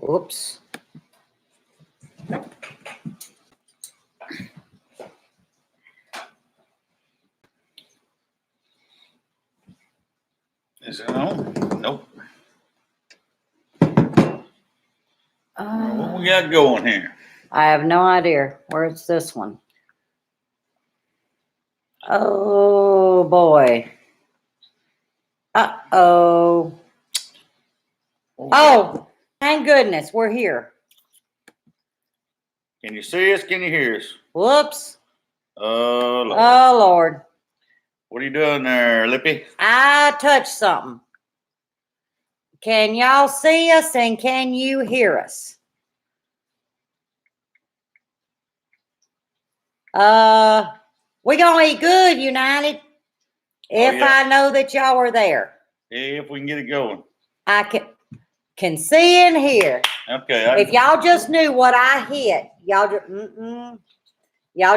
Whoops. Is it on? Nope. What we got going here? I have no idea. Where's this one? Oh boy. Uh-oh. Oh, thank goodness we're here. Can you see us? Can you hear us? Whoops. Oh, Lord. Oh, Lord. What are you doing there, Lippy? I touched something. Can y'all see us and can you hear us? We gonna eat good, United. If yeah. I know that y'all are there. If we can get it going. I can see and hear. Okay. If y'all just knew what I hit, y'all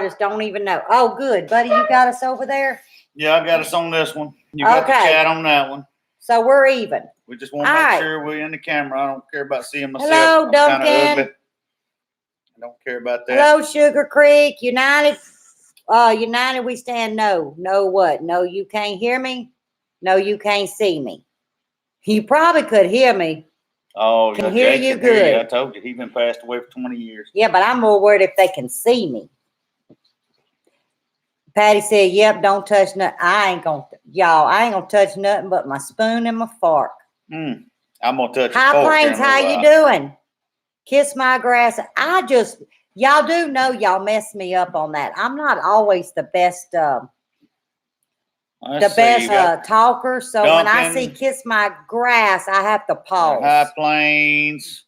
just don't even know. Oh, good, buddy, you got us over there. Yeah, I got us on this one. You got the chat on that one. So we're even. We just want to make sure we're in the camera. I don't care about seeing myself. Hello, Duncan. I don't care about that. Hello, Sugar Creek. United. United, we stand no. No what? No, you can't hear me. No, you can't see me. You probably could hear me. Oh, can hear you good. I told you, he's been passed away for 20 years. Yeah, but I'm more worried if they can see me. Patty said, yep, don't touch nothing. I ain't gonna touch nothing but my spoon and my fork. I'm gonna touch High Plains, how you doing? Kiss my grass. Y'all do know y'all messed me up on that. I'm not always the best talker. So Duncan, when I see kiss my grass, I have to pause. High Plains,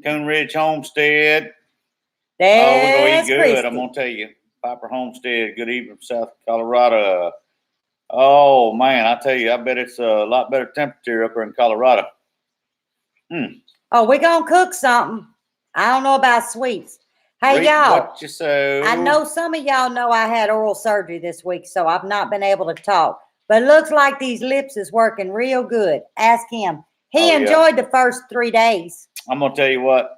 Coon Ridge Homestead. We're gonna eat good. Christy. I'm gonna tell you. Piper Homestead, good evening from South Colorado. Oh man, I tell you, I bet it's a lot better temperature up here in Colorado. Oh, we're gonna cook something. I don't know about sweets. Hey, y'all. I know some of y'all know I had oral surgery this week, so I've not been able to talk. But it looks like these lips is working real good. Ask him. He enjoyed the first 3 days. I'm gonna tell you what.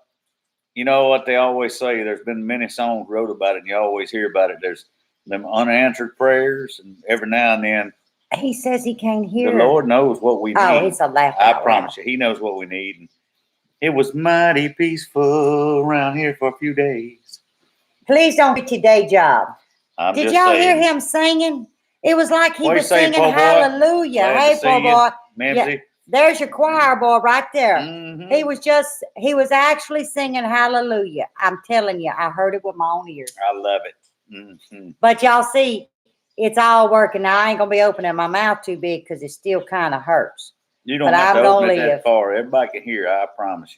You know what they always say, there's been many songs wrote about it, and you always hear about it. There's them unanswered prayers, and every now and then. He says he can't hear. The Lord knows what we need. Oh, he's a laugh. I promise you, he knows what we need. And it was mighty peaceful around here for a few days. Please don't get your day job. Did y'all hear him singing? It was like he was singing hallelujah. Hey, poor boy. Yeah. There's your choir boy right there. Mm-hmm. He was actually singing hallelujah. I'm telling you, I heard it with my own ears. I love it. Mm-hmm. But y'all see, it's all working. Now, I ain't going to be opening my mouth too big because it still kind of hurts. You don't have to open it that far. Everybody can hear, I promise you.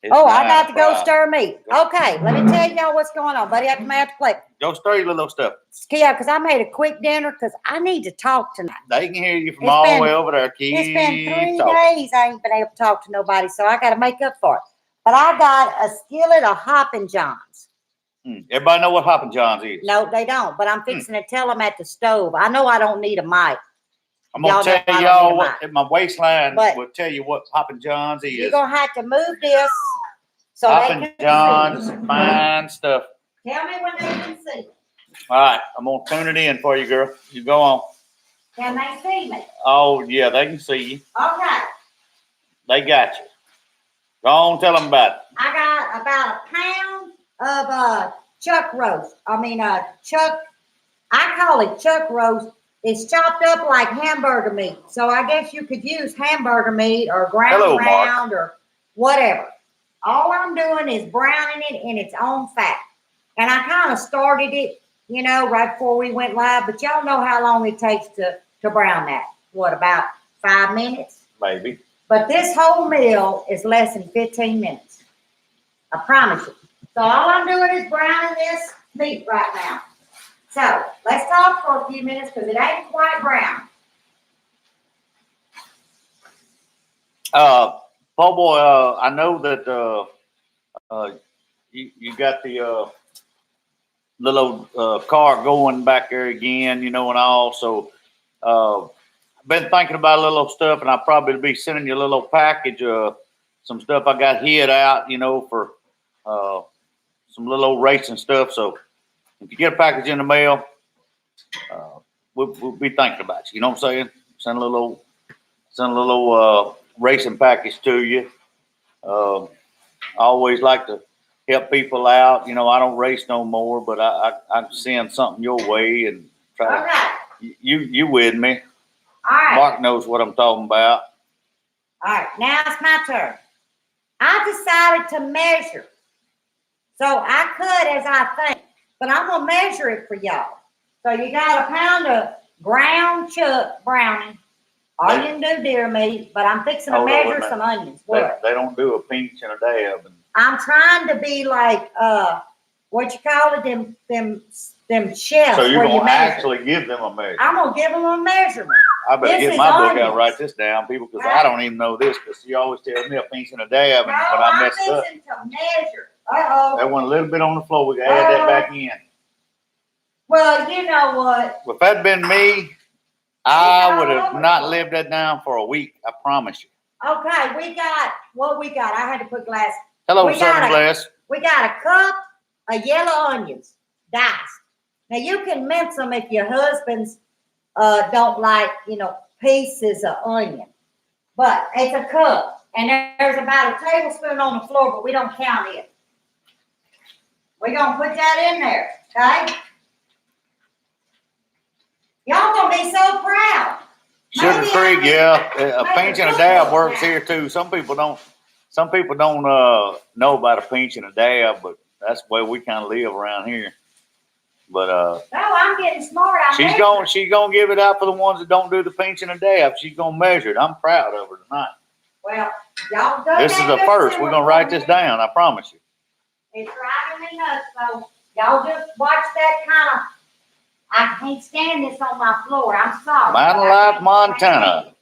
I got to go stir meat. Okay, let me tell y'all what's going on, buddy. I have to play. Go stir your little stuff. Yeah, because I made a quick dinner because I need to talk tonight. They can hear you from all the way over there. It's been 3 days I ain't been able to talk to nobody, so I got to make up for it. But I got a skillet of Hoppin' Johns. Everybody know what Hoppin' Johns is? No, they don't, but I'm fixing to tell them at the stove. I know I don't need a mic. I'm going to tell y'all what my waistline will tell you what Hoppin' Johns is. You're going to have to move this. So Hoppin' Johns is fine stuff. Tell me when they can see. All right, I'm going to tune it in for you, girl. You go on. Can they see me? Oh, yeah, they can see you. Okay. They got you. Go on, tell them about it. I got about a pound of chuck roast. I call it chuck roast. It's chopped up like hamburger meat. So I guess you could use hamburger meat or ground round or whatever. All I'm doing is browning it in its own fat. And I kind of started it, right before we went live. But y'all know how long it takes to brown that. What, about 5 minutes? Maybe. But this whole meal is less than 15 minutes. I promise you. So all I'm doing is browning this meat right now. So let's talk for a few minutes because it ain't quite brown. Paul boy, I know that you got the little car going back there again, and all. So I've been thinking about a little stuff, and I'll probably be sending you a little package some stuff I got hid out, for some little old racing stuff. So if you get a package in the mail, we'll be thinking about you. You know what I'm saying? Send a little racing package to you. I always like to help people out. I don't race no more, but I send something your way and try to. You with me? All right. Mark knows what I'm talking about. All right, now it's my turn. I decided to measure. So I could as I think, but I'm going to measure it for y'all. So you got a pound of ground chuck brownie. All you can do deer meat, but I'm fixing to measure some onions. What? They don't do a pinch in a day of them. I'm trying to be like, what you call it, them chefs. So you're going to actually give them a measure. I'm going to give them a measurement. I better get my book out and write this down, people, because I don't even know this, because she always tells me a pinch in a day of it, but I messed up. I'm fixing to measure. Uh-oh. That went a little bit on the floor. We got to add that back in. Well, you know what? If that had been me, I would have not lived that down for a week. I promise you. Okay, we got what we got. I had to put glass. Hello, Southern Bless. We got a cup of yellow onions, diced. Now you can mince them if your husband's don't like, pieces of onion. But it's a cup, and there's about a tablespoon on the floor, but we don't count it. We're gonna put that in there, okay? Y'all gonna be so proud. Sugar-free, yeah. A pinch and a dab works here too. Some people don't know about a pinch and a dab, but that's the way we kind of live around here. But no, I'm getting smart. She's gonna give it out for the ones that don't do the pinch and a dab. She's gonna measure it. I'm proud of her tonight. Well, y'all done this is a first. We're gonna write this down. I promise you. It's driving me nuts, so y'all just watch that kind of. I can't stand this on my floor. I'm sorry. Mountain Life, Montana.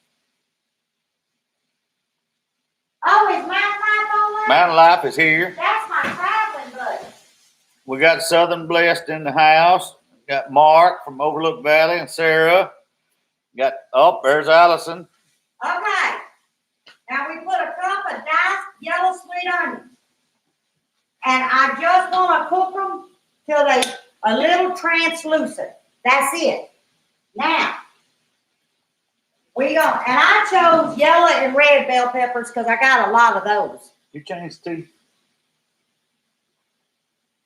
Oh, is Mountain Life on there? Mountain Life is here. That's my traveling buddy. We got Southern Blessed in the house. We got Mark from Overlook Valley and Sarah. There's Allison. Okay. Now we put a cup of diced yellow sweet onions. And I just want to cook them till they a little translucent. That's it. Now, and I chose yellow and red bell peppers because I got a lot of those. You changed the tea?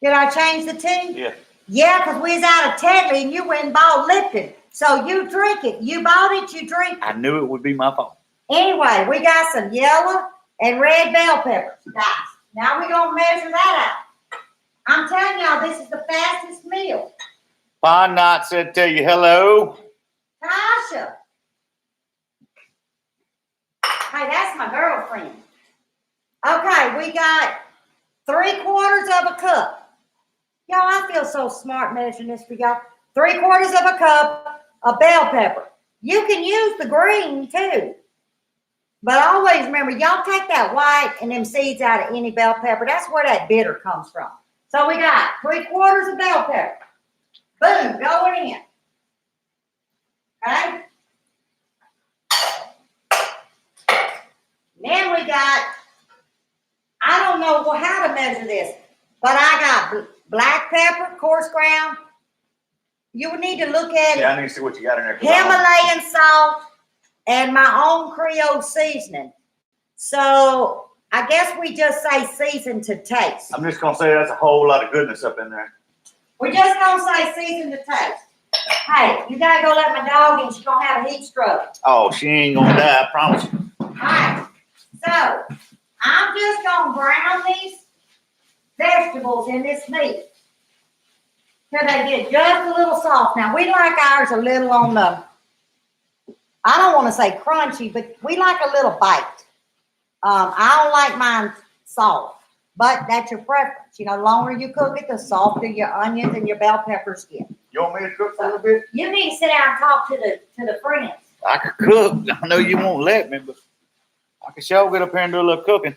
Did I change the tea? Yeah. Yeah, because we was out of Tetley and you went and bought Lipton. So you drink it. You bought it, you drink it. I knew it would be my fault. Anyway, we got some yellow and red bell peppers. Guys, now we're going to measure that out. I'm telling y'all, this is the fastest meal. Pond Knot said tell you hello. Tasha. Hey, that's my girlfriend. Okay, we got 3/4 of a cup. Y'all, I feel so smart measuring this for y'all. 3/4 of a cup of bell pepper. You can use the green too. But always remember, y'all take that white and them seeds out of any bell pepper. That's where that bitter comes from. So we got 3/4 of bell pepper. Boom, going in. Okay? Then we got, I don't know how to measure this, but I got black pepper, coarse ground. You would need to look at it. Yeah, I need to see what you got in there. Himalayan salt and my own Creole seasoning. So I guess we just say season to taste. I'm just going to say that's a whole lot of goodness up in there. We're just going to say season to taste. Hey, you got to go let my dog in. She's going to have a heat stroke. Oh, she ain't going to die, I promise you. All right. So I'm just going to brown these vegetables in this meat till they get just a little soft. Now, we like ours a little on the, I don't want to say crunchy, but we like a little bite. I don't like mine soft, but that's your preference. The longer you cook it, the softer your onions and your bell peppers get. You want me to cook for a little bit? You need to sit down and talk to the friends. I could cook. I know you won't let me, but I can sure get up here and do a little cooking.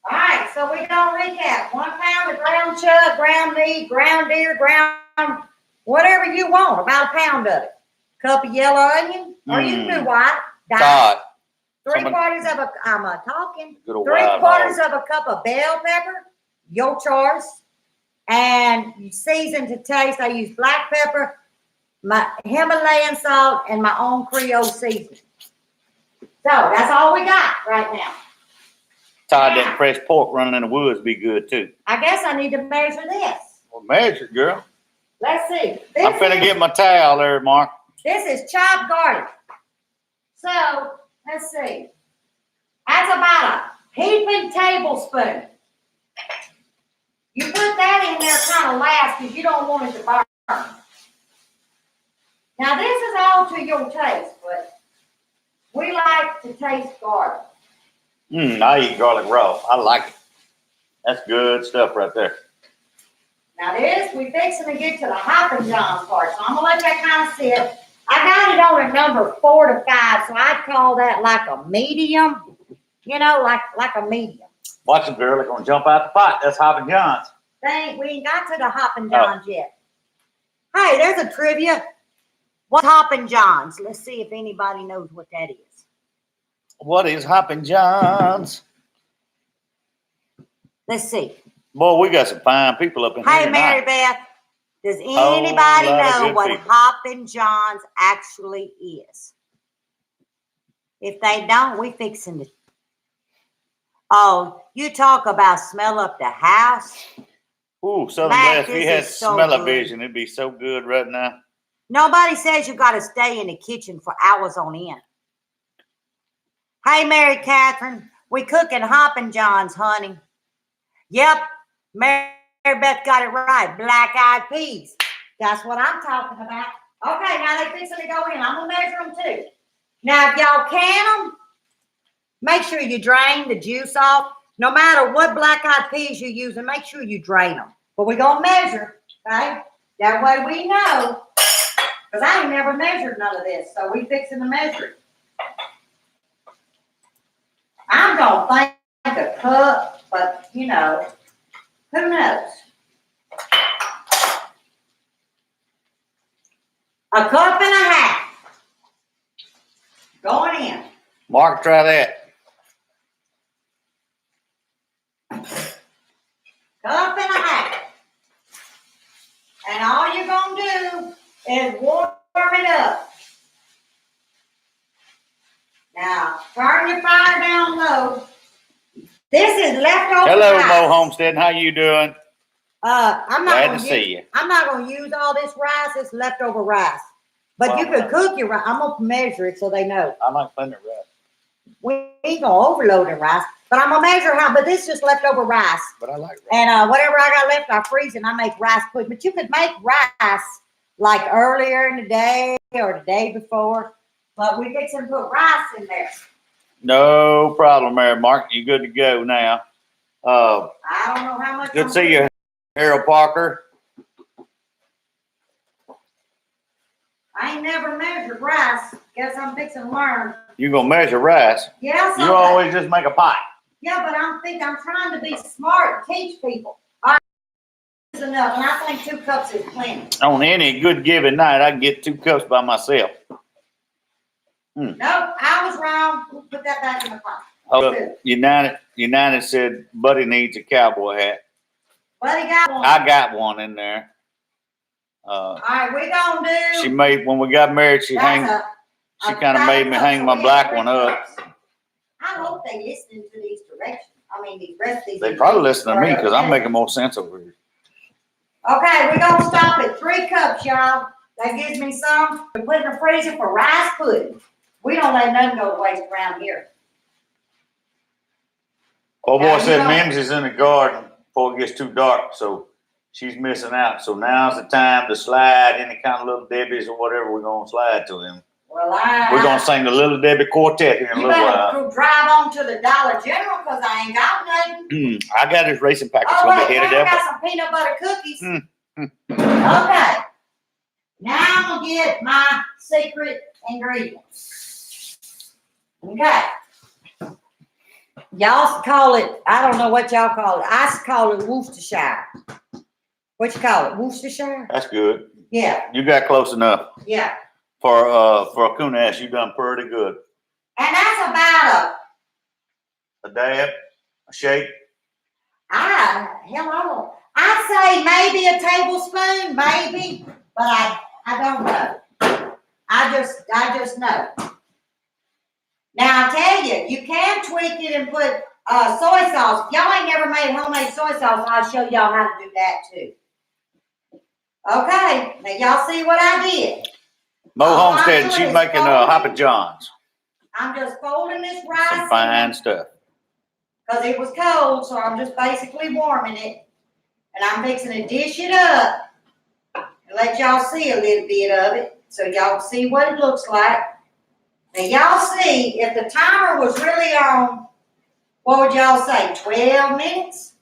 All right, so we're going to recap. 1 pound of ground chuck, ground meat, ground deer, ground whatever you want, about a pound of it. Cup of yellow onion, or you can do white. Todd. Three Someone- quarters of a, I'm talking. Good old Three wild quarters hog. of a cup of bell pepper, your choice, and you season to taste. I use black pepper, my Himalayan salt, and my own Creole seasoning. So that's all we got right now. Todd, that fresh pork running in the woods be good too. I guess I need to measure this. Well, measure, girl. Let's see. I'm finna get my towel there, Mark. This is chopped garlic. So let's see. That's about a heaping tablespoon. You put that in there kind of last because you don't want it to burn. Now this is all to your taste, but we like to taste garlic. I eat garlic raw. I like it. That's good stuff right there. Now this, we fixing to get to the Hoppin' John's part, so I'm gonna let that kind of sit. I got it on a number 4 to 5, so I'd call that like a medium. You know, like a medium. Watch them, girl. They're gonna jump out the pot. That's Hoppin' John's. We ain't got to the Hoppin' John's yet. Hey, there's a trivia. What's Hoppin' John's? Let's see if anybody knows what that is. What is Hoppin' John's? Let's see. Boy, we got some fine people up in here Hey, tonight. Mary Beth, does Whole anybody lot of know good what people. Hoppin' John's actually is? If they don't, we fixing to. Oh, you talk about smell up the house. Ooh, Southern Mac, Blast, if we this had is so smell-o-vision, it'd be so good right now. Nobody says you got to stay in the kitchen for hours on end. Hey, Mary Catherine, we cooking Hoppin' John's, honey. Yep, Mary Beth got it right. Black-eyed peas. That's what I'm talking about. Okay, now they fixing to go in. I'm gonna measure them too. Now, if y'all can them, make sure you drain the juice off. No matter what black-eyed peas you're using, make sure you drain them. But we're gonna measure, okay? That way we know. Because I ain't never measured none of this, so we fixing to measure it. I'm gonna think a cup, but you know, who knows? A cup and a half. Going in. Mark, try that. Cup and a half. And all you're gonna do is warm it up. Now, turn your fire down low. This is leftover Hello, rice. Mo Homestead. How you doing? I'm not Glad gonna to see you. I'm not gonna use all this rice. It's leftover rice. But you could cook your rice. I'm gonna measure it so they know. I like plenty of rice. We ain't gonna overload the rice, but I'm gonna measure how. But this is just leftover rice, But I like rice. and whatever I got left, I freeze and I make rice pudding. But you could make rice like earlier in the day or the day before. But we get some put rice in there. No problem there, Mark. You good to go now. I don't know how much. Good to see you, Harold Parker. I ain't never measured rice. Guess I'm fixing to learn. You gonna measure rice? Yeah, You someday. always just make a pot. Yeah, but I'm trying to be smart and teach people. All right, this is enough, and I think 2 cups is plenty. On any good given night, I can get 2 cups by myself. Nope, I was wrong. We'll put that back in the pot. Hold up. United said Buddy needs a cowboy hat. Buddy got one. I got one in there. All right, we gonna do. She made, when we got married, she kind of made me hang my black one up. I hope they listening to these directions. I mean, these recipes. They probably listen to me because I'm making more sense over here. Okay, we're gonna stop at 3 cups, y'all. That gives me some. We put in the freezer for rice pudding. We don't let nothing go to waste around here. Oh boy Now, said you know- Mims is in the garden before it gets too dark, so she's missing out. So now's the time to slide any kind of Little Debbie's or whatever we're gonna slide to him. Well, We're gonna sing the Little Debbie Quartet here in a You little better while. go drive on to the Dollar General because I ain't got nothing. I got his racing package Oh, gonna wait, be headed I up. got some peanut butter cookies. Mm, Okay. Now I'm going to get my secret ingredients. Okay. Y'all call it, I don't know what y'all call it. I call it Worcestershire. What you call it? Worcestershire? That's good. Yeah, You got close enough. yeah. For a coon ass, you done pretty good. And that's about A dab, a shake. I'd say maybe a tablespoon, maybe, but I don't know. I just know. Now I tell you, you can tweak it and put soy sauce. If y'all ain't never made homemade soy sauce, I'll show y'all how to do that too. Okay, now y'all see what I did. Mo Homestead, she's making Hoppy John's. I'm just folding this rice. Some fine stuff. Because it was cold, so I'm just basically warming it. And I'm fixing to dish it up and let y'all see a little bit of it so y'all see what it looks like. Now y'all see, if the timer was really on, what would y'all say, 12 minutes?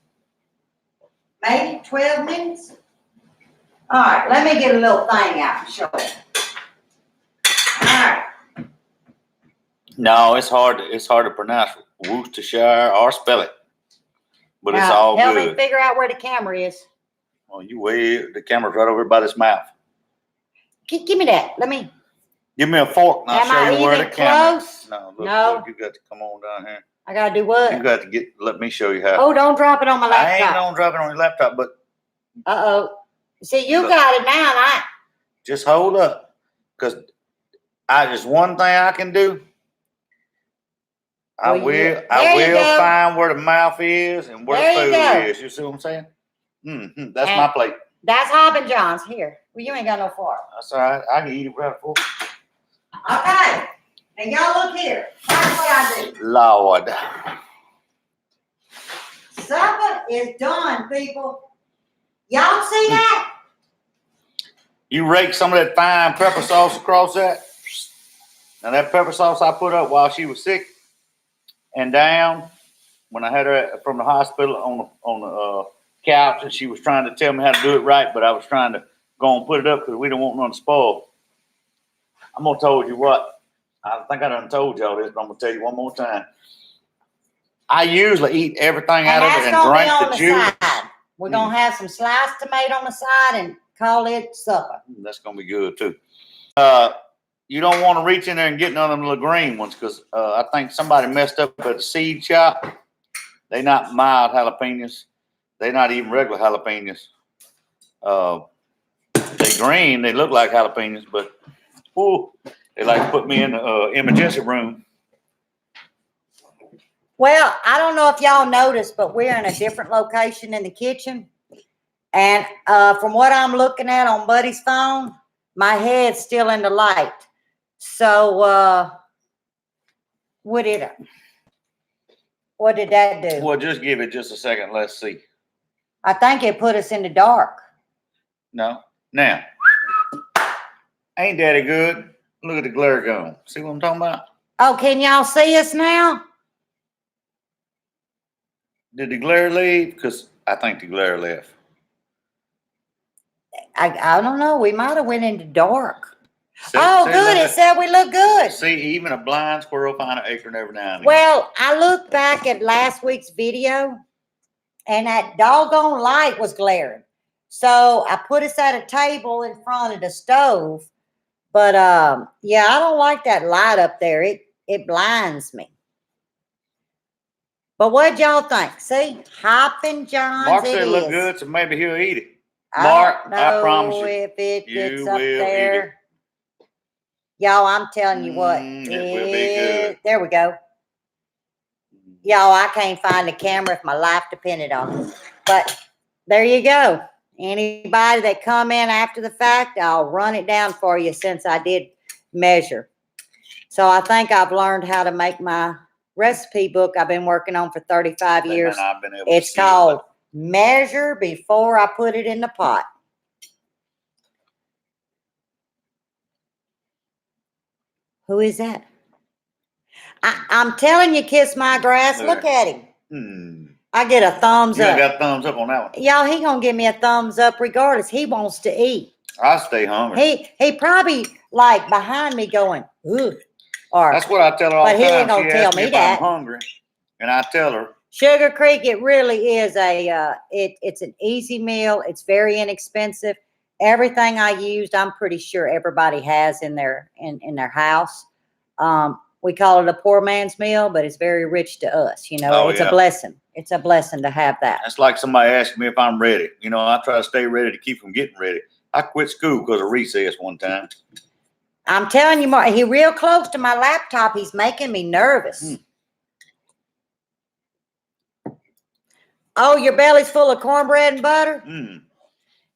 Maybe 12 minutes? All right, let me get a little thing out and show you. All right. No, it's hard to pronounce Worcestershire or spell it. But it's all help good. me figure out where the camera is. Oh, the camera's right over by this mouth. Give me that. Let me. Give me a fork and I'll show you where the camera. Close? No, No. You got to come on down here. I gotta do what? You got to let me show you how. Oh, don't drop it on my laptop. I ain't gonna drop it on your laptop, but. Uh-oh. See, you got it now, and just hold up. Because there's one thing I can do. I will find where the mouth is and where the food is. You see what I'm saying? Mm-hmm. That's my plate. That's Hoppy John's. Here. Well, you ain't got no fork. That's all right. I can eat it without a fork. Okay. Now, y'all look here. Here's what I do. Lord. Supper is done, people. Y'all see that? You rake some of that fine pepper sauce across that. Now, that pepper sauce I put up while she was sick and down, when I had her from the hospital on the couch, and she was trying to tell me how to do it right, but I was trying to go and put it up because we don't want none to spoil. I'm going to tell you what. I think I done told y'all this, but I'm going to tell you one more time. I usually eat everything out of it and drink the juice. Side. We're going to have some sliced tomato on the side and call it supper. That's going to be good, too. You don't want to reach in there and get none of them little green ones because I think somebody messed up at the seed shop. They're not mild jalapenos. They're not even regular jalapenos. They green. They look like jalapenos, but they like to put me in the emergency room. Well, I don't know if y'all noticed, but we're in a different location in the kitchen. And from what I'm looking at on Buddy's phone, my head's still in the light. So what did that do? Well, just give it just a second. Let's see. I think it put us in the dark. No. Now, ain't that good? Look at the glare going. See what I'm talking about? Oh, can y'all see us now? Did the glare leave? Because I think the glare left. I don't know. We might have went into dark. See, good. It said we look good. See, even a blind squirrel find an acorn every now and then. Well, I looked back at last week's video, and that doggone light was glaring. So I put us at a table in front of the stove. But yeah, I don't like that light up there. It blinds me. But what'd y'all think? See, Hoppy John's. Mark said it looked good, so maybe he'll eat it. Mark, I promise you, if it gets you up will there. eat it. Y'all, I'm telling you what. It will be good. There we go. Y'all, I can't find the camera if my life depended on it. But there you go. Anybody that come in after the fact, I'll run it down for you since I did measure. So I think I've learned how to make my recipe book I've been working on for 35 years. It's called Measure Before I Put It in the Pot. Who is that? I'm telling you, Kiss My Grass. Look at him. I get a thumbs up. You got a thumbs up on that one. Y'all, he gonna give me a thumbs up regardless. He wants to eat. I stay hungry. He probably like behind me going, ooh. Or that's what I tell her all the time. But he ain't gonna tell me that. I'm hungry, and I tell her. Sugar Creek, it really is it's an easy meal. It's very inexpensive. Everything I used, I'm pretty sure everybody has in their house. We call it a poor man's meal, but it's very rich to us. You know, Oh, it's yeah. a blessing. It's a blessing to have that. That's like somebody asking me if I'm ready. You know, I try to stay ready to keep from getting ready. I quit school because of recess one time. I'm telling you, Mark, he real close to my laptop. He's making me nervous. Oh, your belly's full of cornbread and butter?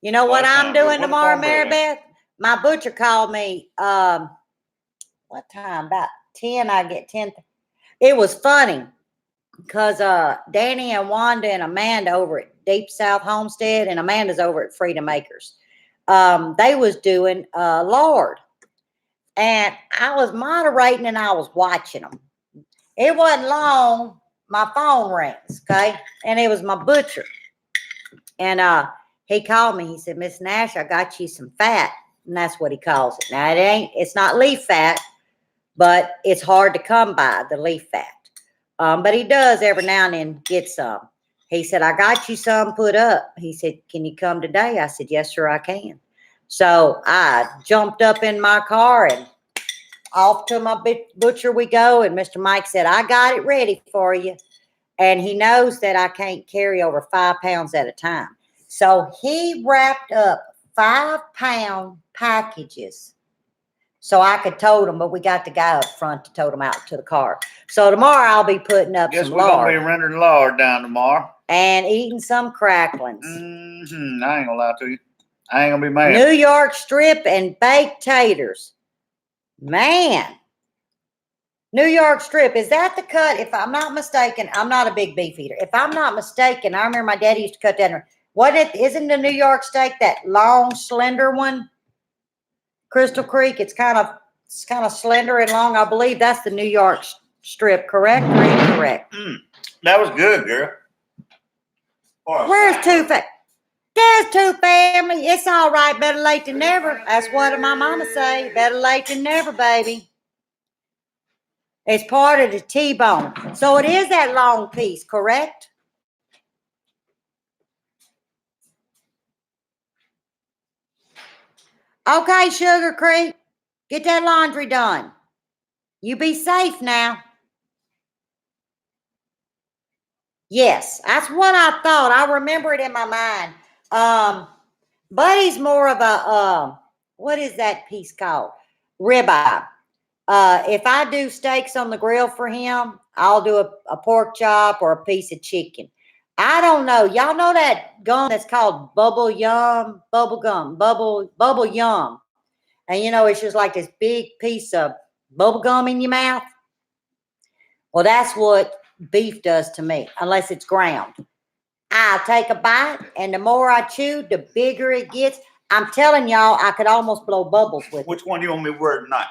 You know what I'm doing tomorrow, Mary Beth? My butcher called me, what time? About 10, I get 10. It was funny because Danny and Wanda and Amanda over at Deep South Homestead, and Amanda's over at Freedom Acres. They was doing lard. And I was moderating and I was watching them. It wasn't long. My phone rings, okay? And it was my butcher. And he called me. He said, Miss Nash, I got you some fat. And that's what he calls it. Now, it's not leaf fat, but it's hard to come by, the leaf fat. But he does every now and then get some. He said, I got you some put up. He said, can you come today? I said, yes, sir, I can. So I jumped up in my car and off to my butcher we go. And Mr. Mike said, I got it ready for you. And he knows that I can't carry over 5 pounds at a time. So he wrapped up 5-pound packages so I could tote them, but we got the guy up front to tote them out to the car. So tomorrow I'll be putting up some lard. Guess we're going to be rendering lard down tomorrow. And eating some cracklings. I ain't going to lie to you. I ain't going to be mad. New York strip and baked taters. Man. New York strip, is that the cut? If I'm not mistaken, I'm not a big beef eater. If I'm not mistaken, I remember my daddy used to cut that. Isn't the New York steak that long, slender one? Crystal Creek, it's kind of slender and long. I believe that's the New York strip, correct or incorrect? That was good, girl. Where's Two Family? There's Two Family. It's all right. Better late than never. That's what my mama say. Better late than never, baby. It's part of the T-bone. So it is that long piece, correct? Okay, Sugar Creek. Get that laundry done. You be safe now. Yes, that's what I thought. I remember it in my mind. Buddy's more of a, what is that piece called? Ribeye. If I do steaks on the grill for him, I'll do a pork chop or a piece of chicken. I don't know. Y'all know that gum that's called bubble yum? Bubble yum. And you know, it's just like this big piece of bubble gum in your mouth. Well, that's what beef does to me, unless it's ground. I'll take a bite, and the more I chew, the bigger it gets. I'm telling y'all, I could almost blow bubbles with it. Which one do you want me to wear tonight?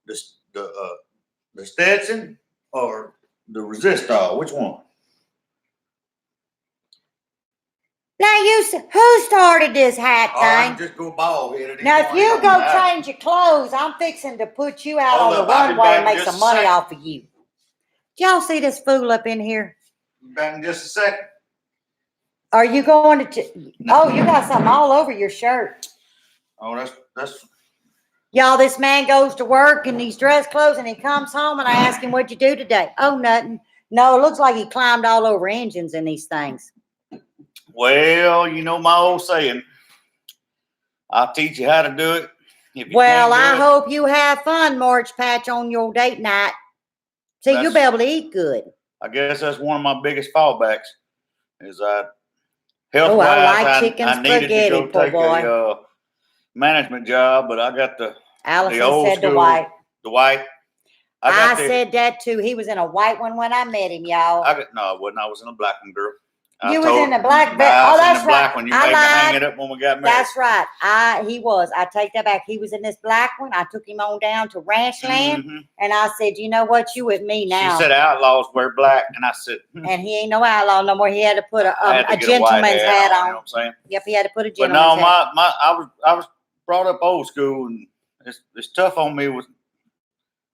The Stetson or the Resistol? Which one? Now, who started this hat thing? Just go bald headed. Now, if you go change your clothes, I'm fixing to put you out on the runway and make some money off of you. Did y'all see this fool up in here? Back in just a second. Are you going to? Oh, you got something all over your shirt. Oh, that's. Y'all, this man goes to work in these dress clothes and he comes home and I ask him, what'd you do today? Oh, nothing. No, it looks like he climbed all over engines in these things. Well, you know my old saying. I'll teach you how to do it. Well, I hope you have fun, March Patch, on your date night. See, you'll be able to eat good. I guess that's one of my biggest fallbacks. Is health-wise, I like chicken I needed spaghetti, to go take a management job, but I got Allison the old said school, the white. The white. I said that too. He was in a white one when I met him, y'all. No, I wasn't. I was in a black one, girl. You was in the black belt. Oh, that's right. When you made me hang it up when we got married. That's right. He was. I take that back. He was in this black one. I took him on down to Ranchland, and I said, "You know what? You with me now." She said outlaws wear black, and I said, and he ain't no outlaw no more. He had to put a gentleman's hat on. You know what I'm saying? Yep, he had to put a gentleman's hat. But no, I was brought up old school, and it's tough on me with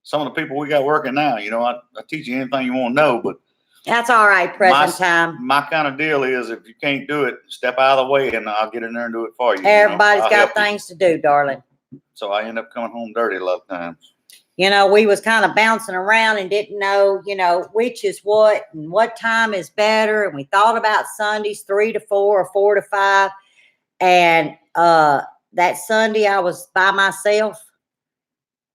some of the people we got working now. You know, I teach you anything you want to know, but. That's all right, present time. My kind of deal is if you can't do it, step out of the way and I'll get in there and do it for you. Everybody's got things to do, darling. So I end up coming home dirty a lot of times. we was kind of bouncing around and didn't know, which is what and what time is better. And we thought about Sundays 3 to 4 or 4 to 5. And that Sunday I was by myself.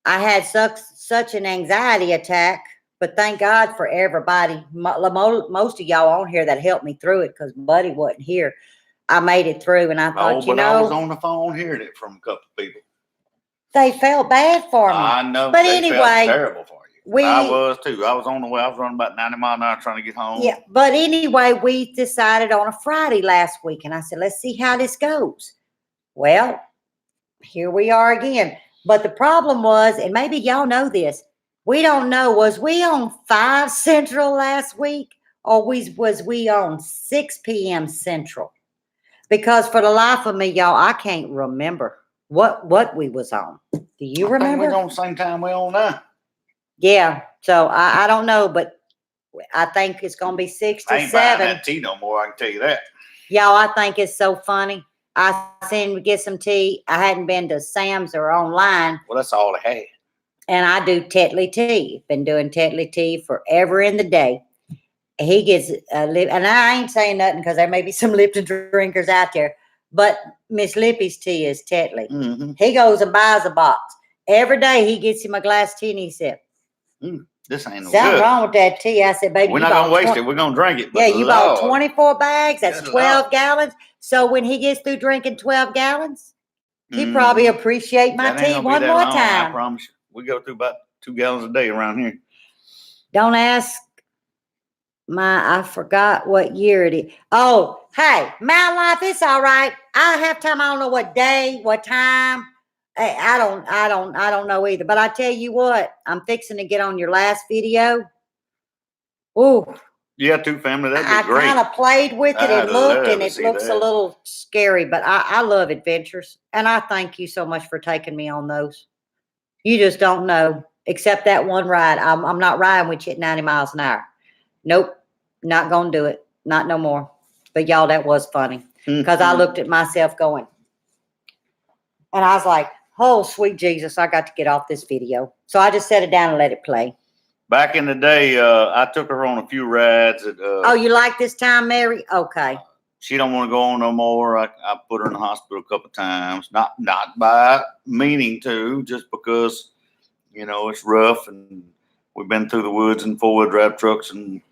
I had such an anxiety attack, but thank God for everybody. Most of y'all on here that helped me through it because Buddy wasn't here. I made it through, and I thought, I was on the phone hearing it from a couple of people. They felt bad for me. I know, but they anyway, felt terrible for you. I was too. I was on the way. I was running about 90 miles an hour trying to get home. Yeah, but anyway, we decided on a Friday last week, and I said, let's see how this goes. Well, here we are again. But the problem was, and maybe y'all know this, we don't know, was we on 5 Central last week, or was we on 6 p.m. Central? Because for the life of me, y'all, I can't remember what we was on. Do you remember? I think we're on the same time we're on now. Yeah, so I don't know, but I think it's going to be 6 to 7. I ain't buying that tea no more, I can tell you that. Y'all, I think it's so funny. I seen we get some tea. I hadn't been to Sam's or online. Well, that's all I had. And I do Tetley tea. Been doing Tetley tea forever in the day. He gets and I ain't saying nothing because there may be some Lipton drinkers out there. But Miss Lippy's tea is Tetley. Mm-hmm. He goes and buys a box. Every day he gets him a glass of tea and he said, this ain't no something good. wrong with that tea. I said, baby, we're not going to waste it. We're going to drink it. Yeah, you bought 24 bags. That's 12 gallons. So when he gets through drinking 12 gallons, he probably appreciate my tea one more time. I promise you. We go through about 2 gallons a day around here. Don't ask I forgot what year it is. Oh, hey, Mountain Life, it's all right. I have time. I don't know what day, what time. Hey, I don't know either. But I tell you what, I'm fixing to get on your last video. Ooh. Yeah, too, family. That'd be great. I kind of played with it and looked, and it looks a little scary, but I love adventures. And I thank you so much for taking me on those. You just don't know, except that one ride. I'm not riding with you at 90 miles an hour. Nope, not going to do it. Not no more. But y'all, that was funny because I looked at myself going, and I was like, oh, sweet Jesus, I got to get off this video. So I just set it down and let it play. Back in the day, I took her on a few rides. Oh, you like this time, Mary? Okay. She don't want to go on no more. I put her in the hospital a couple of times. Not by meaning to, just because, it's rough. And we've been through the woods in 4-wheel drive trucks and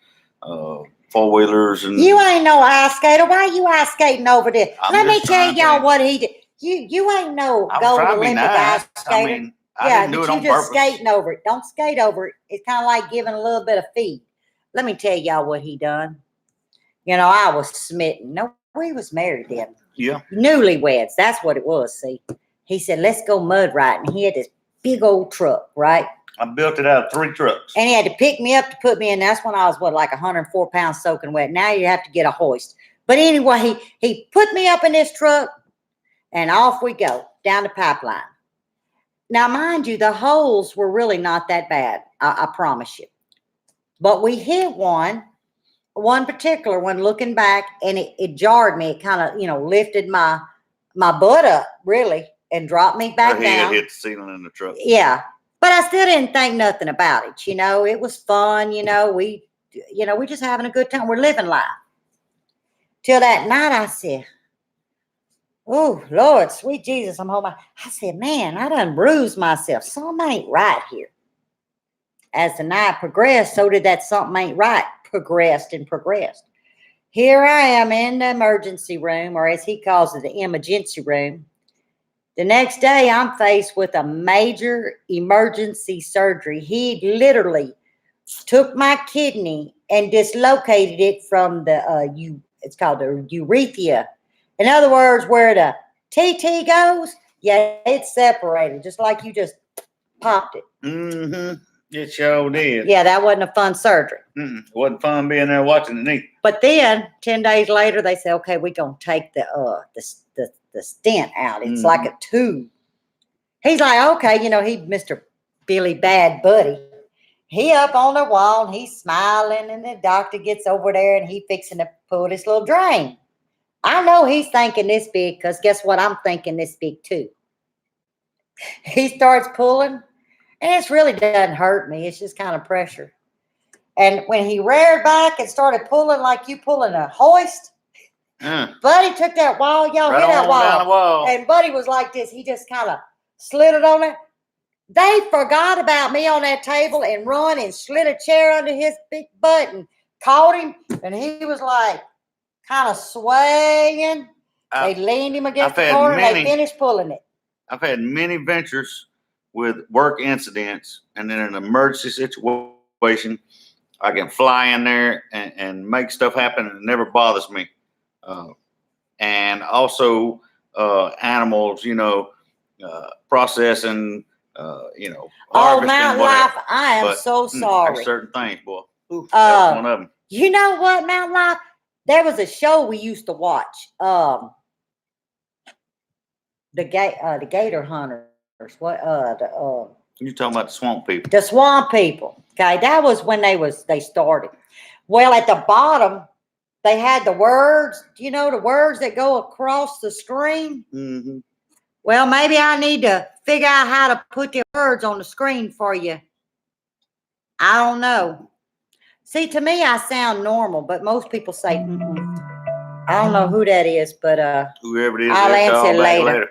4-wheelers. And you ain't no ice skater. Why are you ice skating over there? Let me tell y'all what he did. You ain't no gold Olympic ice skater. I didn't do it on purpose. Skating over it. Don't skate over it. It's kind of like giving a little bit of feed. Let me tell y'all what he done. I was smitten. No, we was married then. Yeah. Newlyweds. That's what it was, see. He said, let's go mud riding. He had this big old truck, right? I built it out of 3 trucks. And he had to pick me up to put me in. That's when I was, like 104 pounds soaking wet. Now you have to get a hoist. But anyway, he put me up in this truck, and off we go down the pipeline. Now, mind you, the holes were really not that bad. I promise you. But we hit one particular one looking back, and it jarred me. It kind of, lifted my butt up, really, and dropped me back down. Hit the ceiling in the truck. Yeah. But I still didn't think nothing about it. It was fun. We just having a good time. We're living life. Till that night, I said, oh, Lord, sweet Jesus, I'm home. I said, man, I done bruised myself. Something ain't right here. As the night progressed, so did that something ain't right progressed. Here I am in the emergency room, or as he calls it, the emergency room. The next day, I'm faced with a major emergency surgery. He literally took my kidney and dislocated it from it's called the urethra. In other words, where the TT goes, yeah, it's separated, just like you just popped it. Mm-hmm. It sure did. Yeah, that wasn't a fun surgery. It wasn't fun being there watching it either. But then 10 days later, they said, okay, we're going to take the stent out. It's like a tube. He's like, okay, he Mr. Billy Bad Buddy. He up on the wall, and he's smiling, and the doctor gets over there, and he fixing to pull this little drain. I know he's thinking this big, because guess what? I'm thinking this big too. He starts pulling, And it really doesn't hurt me. It's just kind of pressure. And when he reared back and started pulling like you pulling a hoist, Buddy took that wall. Y'all Right hit that on down the wall. And Buddy was like this. He just kind of slid it on it. They forgot about me on that table and run and slid a chair under his big butt and caught him. And he was like kind of swaying. They leaned him against the corner and they finished pulling it. I've had many ventures with work incidents, and in an emergency situation, I can fly in there and make stuff happen, and it never bothers me. And also animals, processing, Oh, harvesting, Mount whatever. Life, I am so sorry. There's certain things, boy. Ooh, that was one of them. You know what, Mount Life? There was a show we used to watch. The Gator Hunters. What? You're talking about the swamp people. The swamp people. Okay, that was when they started. Well, at the bottom, they had the words. You know, the words that go across the screen. Mm-hmm. Well, maybe I need to figure out how to put the words on the screen for you. I don't know. See, to me, I sound normal, but most people say, I don't know who that is, but whoever it is, I'll answer later.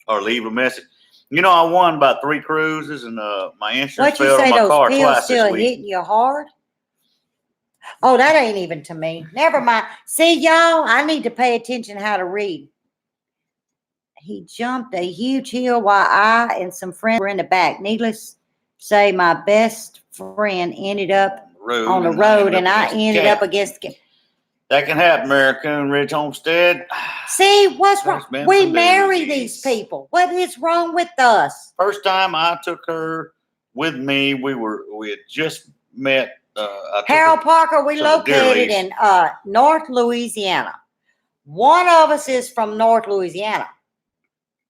Or leave a message. I won about 3 cruises, and my insurance What you failed say? on my Those car pills twice still this week. hitting you hard? Oh, that ain't even to me. Never mind. See, y'all, I need to pay attention how to read. He jumped a huge hill while I and some friends were in the back. Needless to say, my best friend ended up on the road, and I ended up against the. That can happen, Raccoon Ridge Homestead. See, what's wrong? We marry these people. What is wrong with us? First time I took her with me, we had just met. Harold Parker, we located in North Louisiana. One of us is from North Louisiana.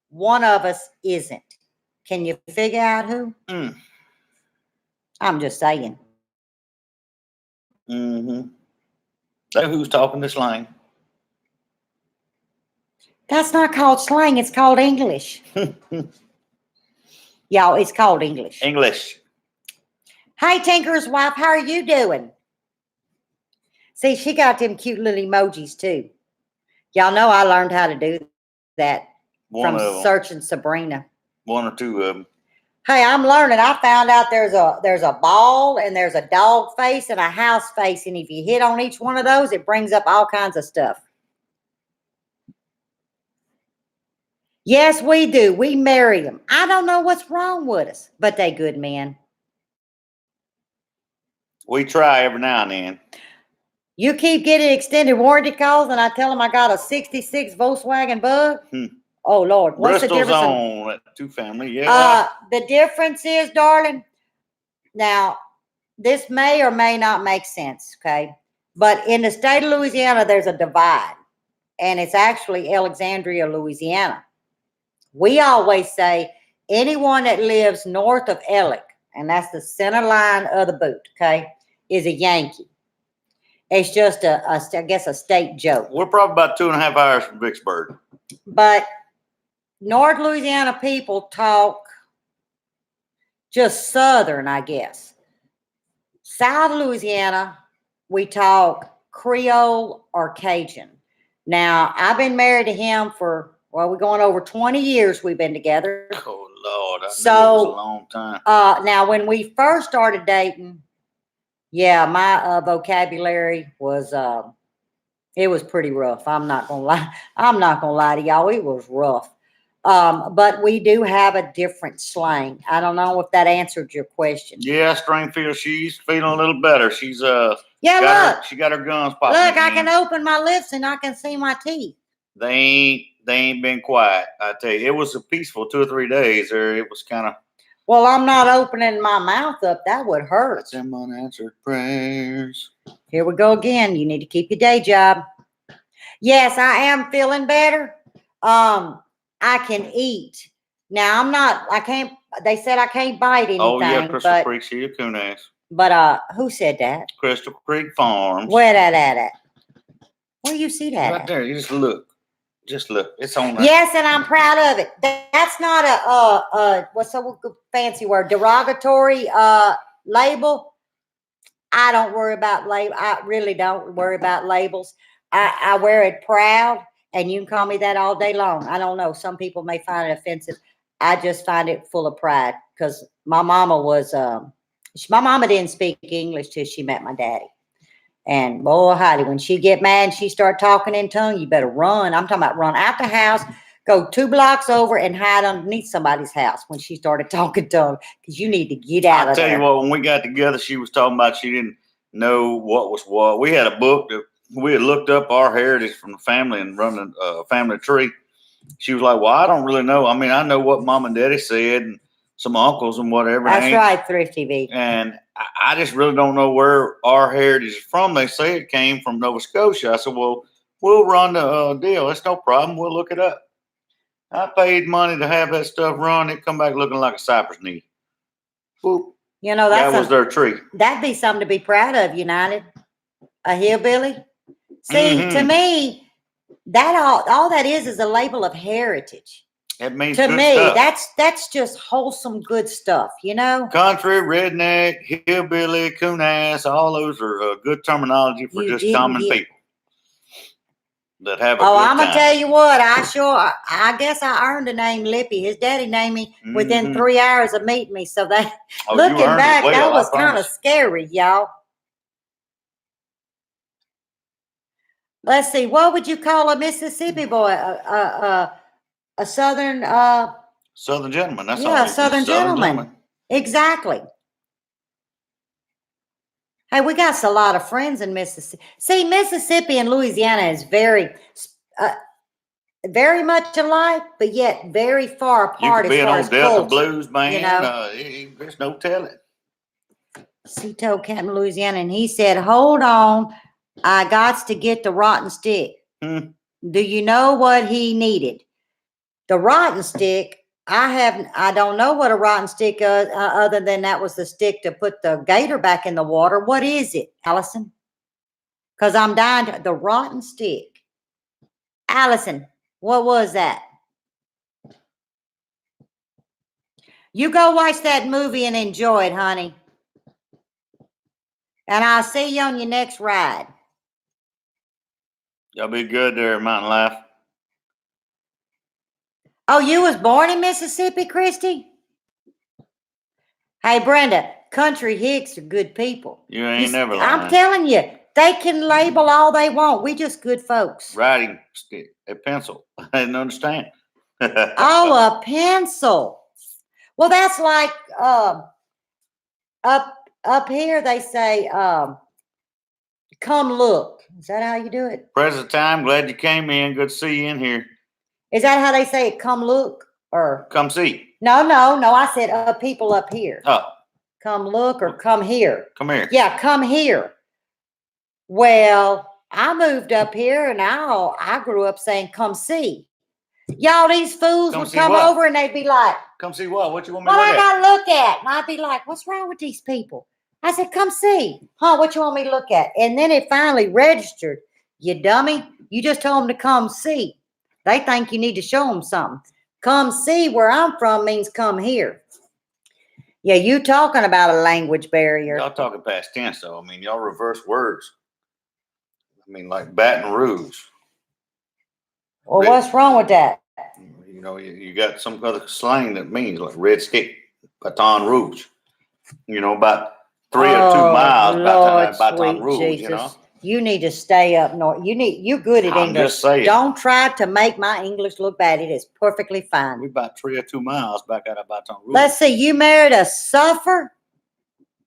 One of us isn't. Can you figure out who? I'm just saying. Mm-hmm. That who's talking the slang? That's not called slang. It's called English. Y'all, it's called English. English. Hey, Tinker's wife, how are you doing? See, she got them cute little emojis too. Y'all know I learned how to do that from searching Sabrina. 1 or 2 of them. Hey, I'm learning. I found out there's a ball and there's a dog face and a house face, and if you hit on each one of those, it brings up all kinds of stuff. Yes, we do. We marry them. I don't know what's wrong with us, but they good men. We try every now and then. You keep getting extended warranty calls, and I tell them I got a 66 Volkswagen Bug. Oh, Lord. What's Bristol's the difference? On at 2 family. Yeah. The difference is, darling, now, this may or may not make sense, okay? But in the state of Louisiana, there's a divide, and it's actually Alexandria, Louisiana. We always say anyone that lives north of Ellick, and that's the center line of the boot, okay, is a Yankee. It's just I guess, a state joke. We're probably about 2.5 hours from Vicksburg. But North Louisiana people talk just Southern, I guess. South Louisiana, we talk Creole or Cajun. Now, I've been married to him for, we're going over 20 years we've been together. Oh, Lord. I knew it was a long time. Now, when we first started dating, yeah, my vocabulary was, it was pretty rough. I'm not going to lie. I'm not going to lie to y'all. It was rough. But we do have a different slang. I don't know if that answered your question. Yeah, Stringfield, she's feeling a little better. She's she got her guns popping. Look, I can open my lips and I can see my teeth. They ain't been quiet. I tell you, it was a peaceful 2 or 3 days there. It was kind of. Well, I'm not opening my mouth up. That would hurt. That's them unanswered prayers. Here we go again. You need to keep your day job. Yes, I am feeling better. I can eat. Now, they said I can't bite anything. Oh, yeah, Crystal Creek, she a coon ass. But who said that? Crystal Creek Farms. Where that at? Where you see that Right at? there, you just look. Just look, it's on there. Yes, and I'm proud of it. That's not what's a fancy word, derogatory label. I don't worry about label. I really don't worry about labels. I wear it proud, and you can call me that all day long. I don't know. Some people may find it offensive. I just find it full of pride because my mama was my mama didn't speak English till she met my daddy. And boy, Heidi, when she get mad and she start talking in tongue, you better run. I'm talking about run out the house, go 2 blocks over and hide underneath somebody's house when she started talking tongue, because you need to get out of there. I'll tell you what, when we got together, she was talking about she didn't know what was what. We had a book that we had looked up our heritage from the family and run a family tree. She was like, well, I don't really know. I mean, I know what mom and daddy said and some uncles and whatever. That's right, Thrifty V. And I just really don't know where our heritage is from. They say it came from Nova Scotia. I said, well, we'll run the deal. It's no problem. We'll look it up. I paid money to have that stuff run. It come back looking like a cypress knee. Boop. You know, that was their tree. That'd be something to be proud of, United. A hillbilly. See, to me, that all that is a label of heritage. It means to good me, stuff. that's just wholesome, good stuff, you know. Country, redneck, hillbilly, coon ass, all those are good terminology for just common people that have a good I'm time. gonna tell you what, I guess I earned the name Lippy. His daddy named me within 3 hours of meeting me. So that looking back, that was kind of scary, y'all. Let's see, what would you call a Mississippi boy? A southern gentleman. That's a southern gentleman. Exactly. Hey, we got a lot of friends in Mississippi. See, Mississippi and Louisiana is very much alike, but yet very far apart. You could be an old Delta blues band. You know? There's no telling. He told Captain Louisiana, and he said, "Hold on, I got to get the rotten stick." Do you know what he needed? The rotten stick. I don't know what a rotten stick is, other than that was the stick to put the gator back in the water. What is it, Allison? Because I'm dying to the rotten stick. Allison, what was that? You go watch that movie and enjoy it, honey. And I'll see you on your next ride. Y'all be good there, Mountain Life. Oh, you was born in Mississippi, Christy? Hey, Brenda, country hicks are good people. You ain't never lying. I'm telling you, they can label all they want. We just good folks. Writing stick, a pencil. I didn't understand. Oh, a pencil. Well, that's like up here they say, come look. Is that how you do it? Present time, glad you came in. Good to see you in here. Is that how they say it? Come look or come see? No. I said people up here. Oh, come look or come here. Come here. Yeah, come here. Well, I moved up here and I grew up saying come see. Y'all, these fools would come over and they'd be like, come see what? What you want me to look at? What I gotta look at? And I'd be like, what's wrong with these people? I said, come see. Huh, what you want me to look at? And then it finally registered. You dummy. You just told them to come see. They think you need to show them something. Come see where I'm from means come here. Yeah, you talking about a language barrier. Y'all talking past tense, though. I mean, y'all reverse words. I mean, like Baton Rouge. Well, what's wrong with that? You know, you got some other slang that means like red stick, Baton Rouge. You know, about 3 or 2 miles Lord, Baton Rouge, Jesus. you know. You need to stay up north. You're good at I'm English. Just saying. Don't try to make my English look bad. It is perfectly fine. We're about 3 or 2 miles back out of Baton Rouge. Let's see. You married a surfer?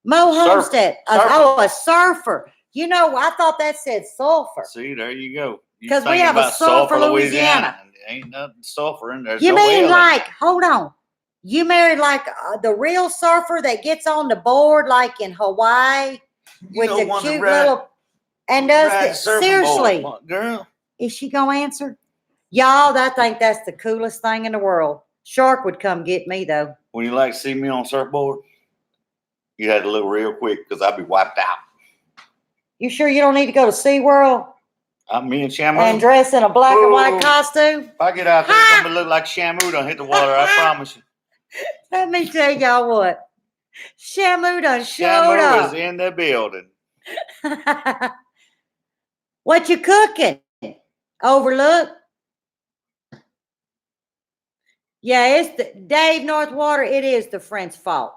Mo Homestead. A surfer. You know, I thought that said sulfur. See, there you go. Because we have a sulfur, Louisiana. Ain't nothing sulfur in there. You mean like, hold on. You married like the real surfer that gets on the board like in Hawaii with the cute little... And does seriously, girl? Is she gonna answer? Y'all, I think that's the coolest thing in the world. Shark would come get me though. When you like to see me on surfboard, you had to look real quick because I'd be wiped out. You sure you don't need to go to SeaWorld? Me and Shamu. and dress in a black and white Ooh. costume. If I get out there, it's gonna look like Shamu done hit the water. I promise you. Let me tell y'all what. Shamu done showed Shamu up. is in the building. What you cooking? Overlook? Yeah, it's the Dave Northwater. It is the French fault,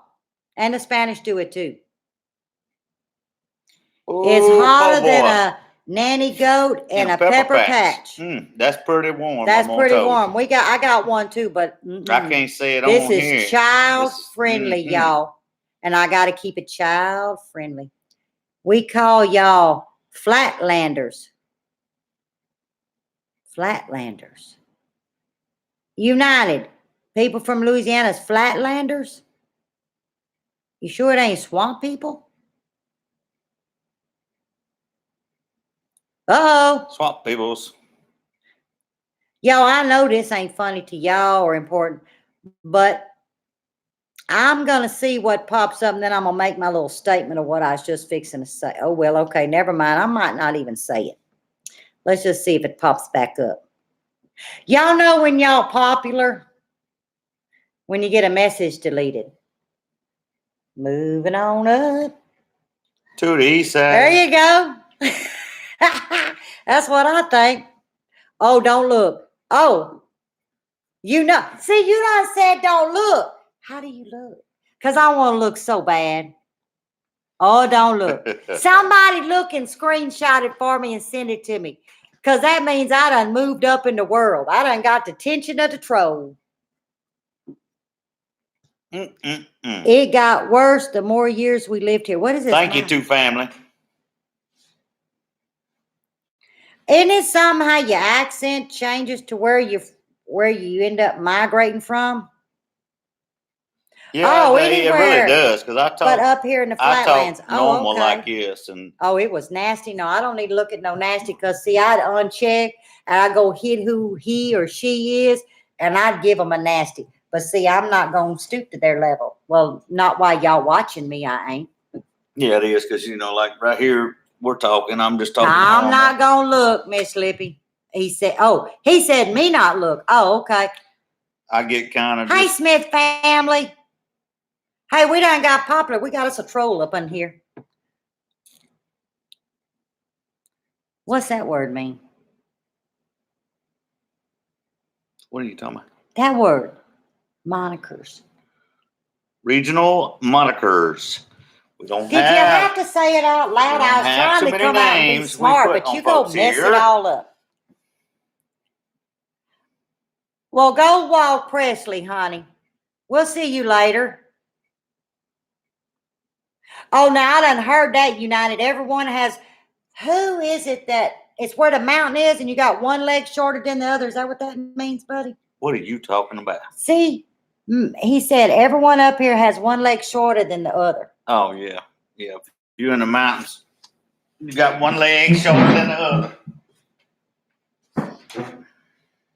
and the Spanish do it too. It's Ooh, hotter po' than boy. a nanny goat and a pepper patch. That's pretty warm. That's I'm pretty told you. warm. I got one too, but I can't say it this on here. is child friendly, Mhm. y'all, and I got to keep it child friendly. We call y'all flatlanders. Flatlanders. United. People from Louisiana's flatlanders? You sure it ain't swamp people? Uh-oh. Swamp peoples. Y'all, I know this ain't funny to y'all or important, but I'm going to see what pops up, and then I'm going to make my little statement of what I was just fixing to say. Oh, well, okay, never mind. I might not even say it. Let's just see if it pops back up. Y'all know when y'all popular, when you get a message deleted. Moving on up. To the east side. There you go. That's what I think. Oh, don't look. Oh, you know. See, you done said don't look. How do you look? Because I want to look so bad. Oh, don't look. Somebody look and screenshot it for me and send it to me. Because that means I done moved up in the world. I done got the attention of the troll. It got worse the more years we lived here. What is this? Thank you to family. Isn't it somehow your accent changes to where you end up migrating from? Yeah, it really does. Because I talk, but up here in the flatlands, normal like this, and it was nasty. No, I don't need to look at no nasty. Because see, I'd uncheck and I go hit who he or she is, and I'd give them a nasty. But see, I'm not gonna stoop to their level. Well, not while y'all watching me. I ain't. Yeah, it is. Because like right here, we're talking. I'm just talking. I'm not gonna look, Miss Lippy. He said, he said me not look. Oh, okay. I get kind of. Hey, Smith family. Hey, we done got popular. We got us a troll up in here. What's that word mean? What are you talking about? That word. Monikers. Regional monikers. We don't Did you have to say it out loud? I was trying to come out and be smart, but you go mess it all up. Well, go Walt Presley, honey. We'll see you later. Oh, now I done heard that, United. Everyone has, who is it that, it's where the mountain is and you got one leg shorter than the other. Is that what that means, buddy? What are you talking about? See, he said everyone up here has one leg shorter than the other. Oh, yeah. Yeah. If you're in the mountains, you got one leg shorter than the other.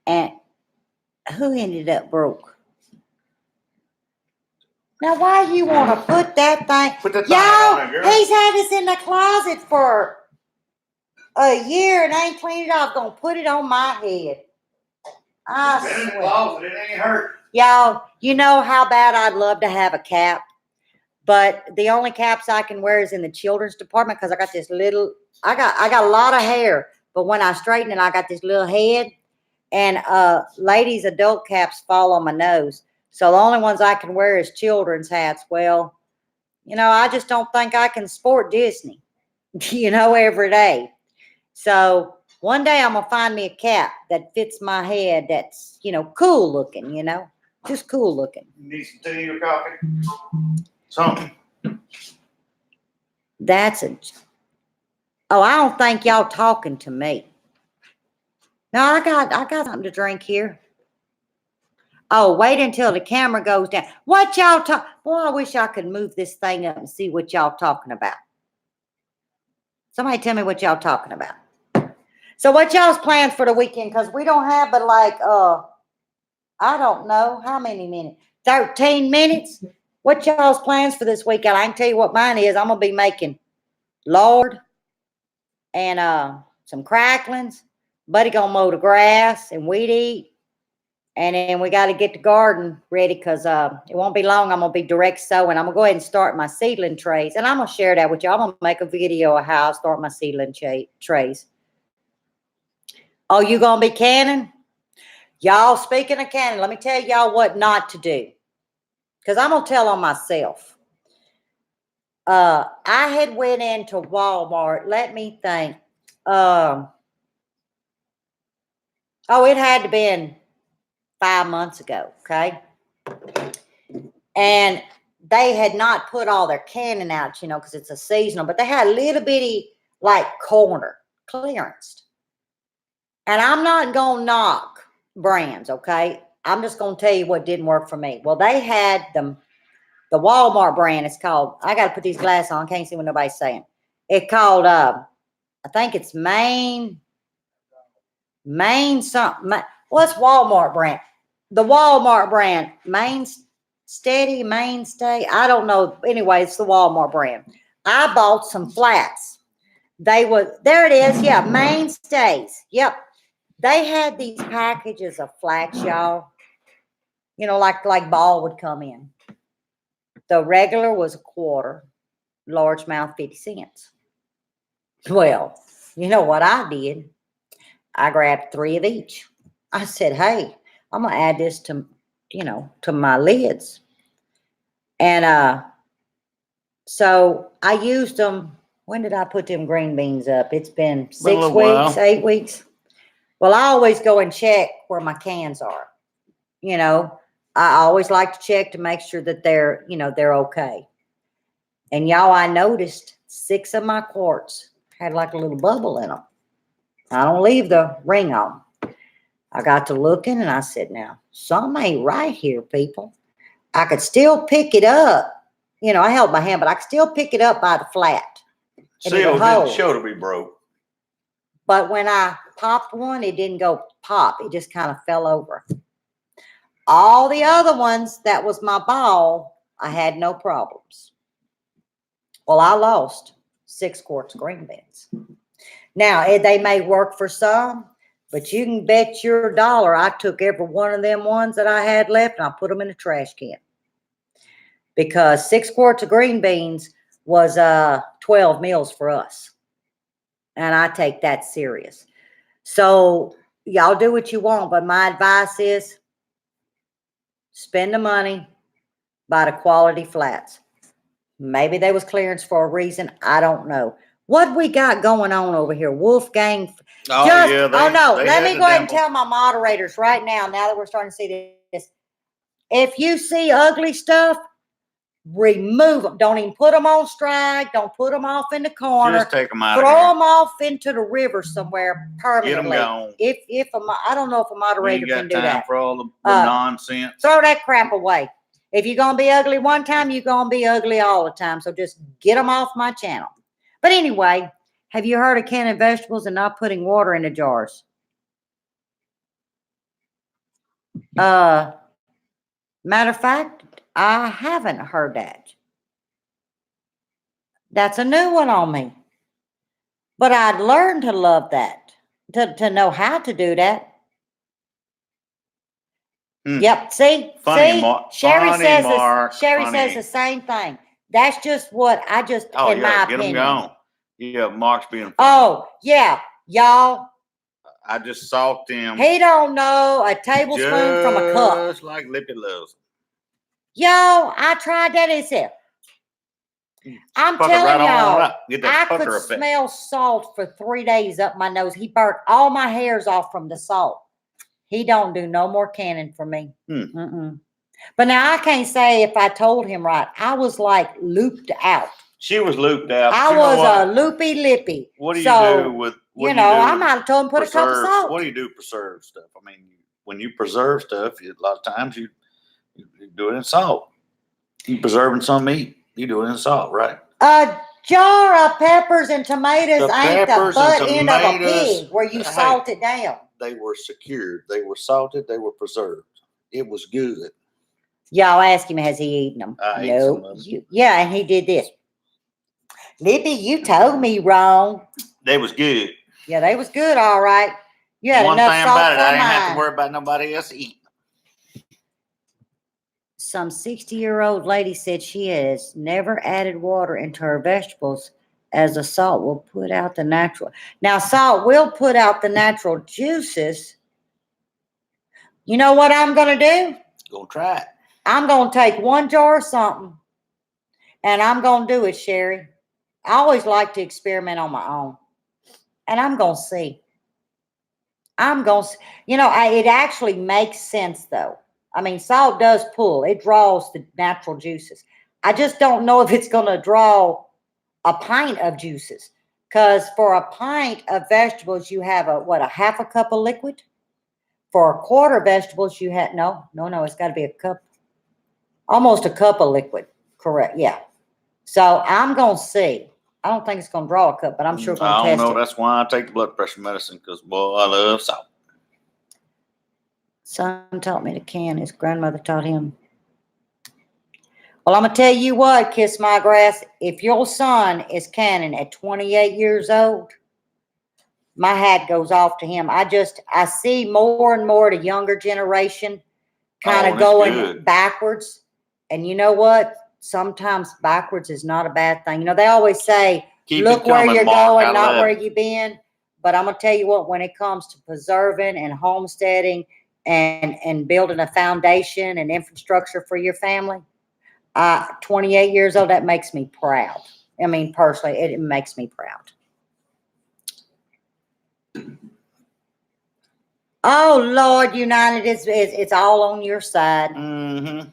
And who ended up broke? Now, why you want to put that thing? Put that thing on there, girl. He's had this in the closet for a year and ain't cleaned it off. Gonna put it on my head. I It's been in the swear. closet. It ain't hurt. Y'all, you know how bad I'd love to have a cap, but the only caps I can wear is in the children's department because I got this little. I got a lot of hair, but when I straighten it, I got this little head, and ladies' adult caps fall on my nose. So the only ones I can wear is children's hats. Well, I just don't think I can sport Disney, every day. So one day I'm going to find me a cap that fits my head that's, cool looking, just cool looking. You need some tea or coffee? Something. I don't think y'all talking to me. No, I got something to drink here. Oh, wait until the camera goes down. What y'all talk? Boy, I wish I could move this thing up and see what y'all talking about. Somebody tell me what y'all talking about. So what y'all's plans for the weekend? Because we don't have but I don't know how many minutes. 13 minutes? What y'all's plans for this weekend? I can tell you what mine is. I'm going to be making lard and some cracklings. Buddy gonna mow the grass and weed eat. And then we got to get the garden ready because it won't be long. I'm going to be direct sowing. I'm going to go ahead and start my seedling trays. And I'm going to share that with you. I'm going to make a video of how I start my seedling trays. Oh, you going to be canning? Y'all, speaking of canning, let me tell y'all what not to do. Because I'm going to tell on myself. I had went into Walmart. Let me think. Oh, it had to been 5 months ago, okay? And they had not put all their canning out, you know, because it's a seasonal, but they had a little bitty, like, corner clearance. And I'm not going to knock brands, okay? I'm just going to tell you what didn't work for me. Well, they had the Walmart brand. It's called, I got to put these glasses on. Can't see what nobody's saying. It's called, I think it's Maine something. What's Walmart brand? The Walmart brand, Mainstay. I don't know. Anyway, it's the Walmart brand. I bought some flats. They were, there it is. Yeah, Mainstays. Yep. They had these packages of flats, y'all. You know, like ball would come in. The regular was $0.25, largemouth 50 cents. Well, you know what I did? I grabbed 3 of each. I said, hey, I'm going to add this to, you know, to my lids. And so I used them. When did I put them green beans up? It's been 6 weeks, 8 weeks. Well, I always go and check where my cans are. You know, I always like to check to make sure that they're, you know, they're okay. And y'all, I noticed 6 of my quarts had like a little bubble in them. I don't leave the ring on. I got to looking and I said, now, something ain't right here, people. I could still pick it up. You know, I held my hand, but I could still pick it up by the flat. Seal didn't show to be broke. But when I popped one, it didn't go pop. It just kind of fell over. All the other ones, that was my ball, I had no problems. Well, I lost 6 quarts of green beans. Now, they may work for some, but you can bet your dollar I took every one of them ones that I had left and I put them in a trash can. Because 6 quarts of green beans was 12 meals for us. And I take that serious. So y'all do what you want, but my advice is spend the money, buy the quality flats. Maybe they was clearance for a reason. I don't know. What we got going on over here? Wolfgang. Let me go ahead and tell my moderators right now that we're starting to see this. If you see ugly stuff, remove them. Don't even put them on strike. Don't put them off in the corner. Just take them out. Throw them off into the river somewhere permanently. Get them gone. I don't know if a moderator can do that. For all the nonsense. Throw that crap away. If you're gonna be ugly one time, you're gonna be ugly all the time. So just get them off my channel. But anyway, have you heard of canning vegetables and not putting water in the jars? Matter of fact, I haven't heard that. That's a new one on me. But I'd learned to love that, to know how to do that. Yep. See, Sherry says the same thing. That's just what I just, in my opinion. Get them gone. Yeah, Mark's being funny. Oh, yeah, y'all. I just salt them. He don't know a tablespoon from a cup. Just like Lippy loves. Y'all, I tried that itself. I'm telling y'all, I could smell salt for 3 days up my nose. He burnt all my hairs off from the salt. He don't do no more canning for me. But now I can't say if I told him right. I was like looped out. She was looped out. I was a loopy lippy. What do you do with? I might have told him put a cup of salt. What do you do? Preserve stuff. I mean, when you preserve stuff, a lot of times you do it in salt. You preserving some meat, you do it in salt, right? A jar of peppers and tomatoes ain't the butt end of a pig where you salt it down. They were secured. They were salted. They were preserved. It was good. Y'all ask him, has he eaten them? No. Yeah, and he did this. Lippy, you told me wrong. They was good. Yeah, they was good, all right. You had One enough thing salt about it, for I didn't have to mine. worry about nobody else eating. Some 60-year-old lady said she has never added water into her vegetables as the salt will put out the natural. Now, salt will put out the natural juices. You know what I'm going to do? Go try it. I'm going to take 1 jar of something and I'm going to do it, Sherry. I always like to experiment on my own. And I'm going to see. It actually makes sense though. I mean, salt does pull, it draws the natural juices. I just don't know if it's going to draw a pint of juices. Because for a pint of vegetables, you have a half a cup of liquid? For a quarter of vegetables, you have, no, it's got to be a cup, almost a cup of liquid. Correct, yeah. So I'm going to see. I don't think it's going to draw a cup, but I'm sure going to I don't test know. it. That's why I take the blood pressure medicine, because, boy, I love salt. Son taught me to can. His grandmother taught him. Well, I'm going to tell you what, Kiss My Grass. If your son is canning at 28 years old, my hat goes off to him. I see more and more the younger generation kind of going backwards. And you know what? Sometimes backwards is not a bad thing. You know, they always say, look where you're going, not where you've been. But I'm going to tell you what, when it comes to preserving and homesteading and building a foundation and infrastructure for your family, 28 years old, that makes me proud. I mean, personally, it makes me proud. Oh, Lord United, it's all on your side. Mm-hmm.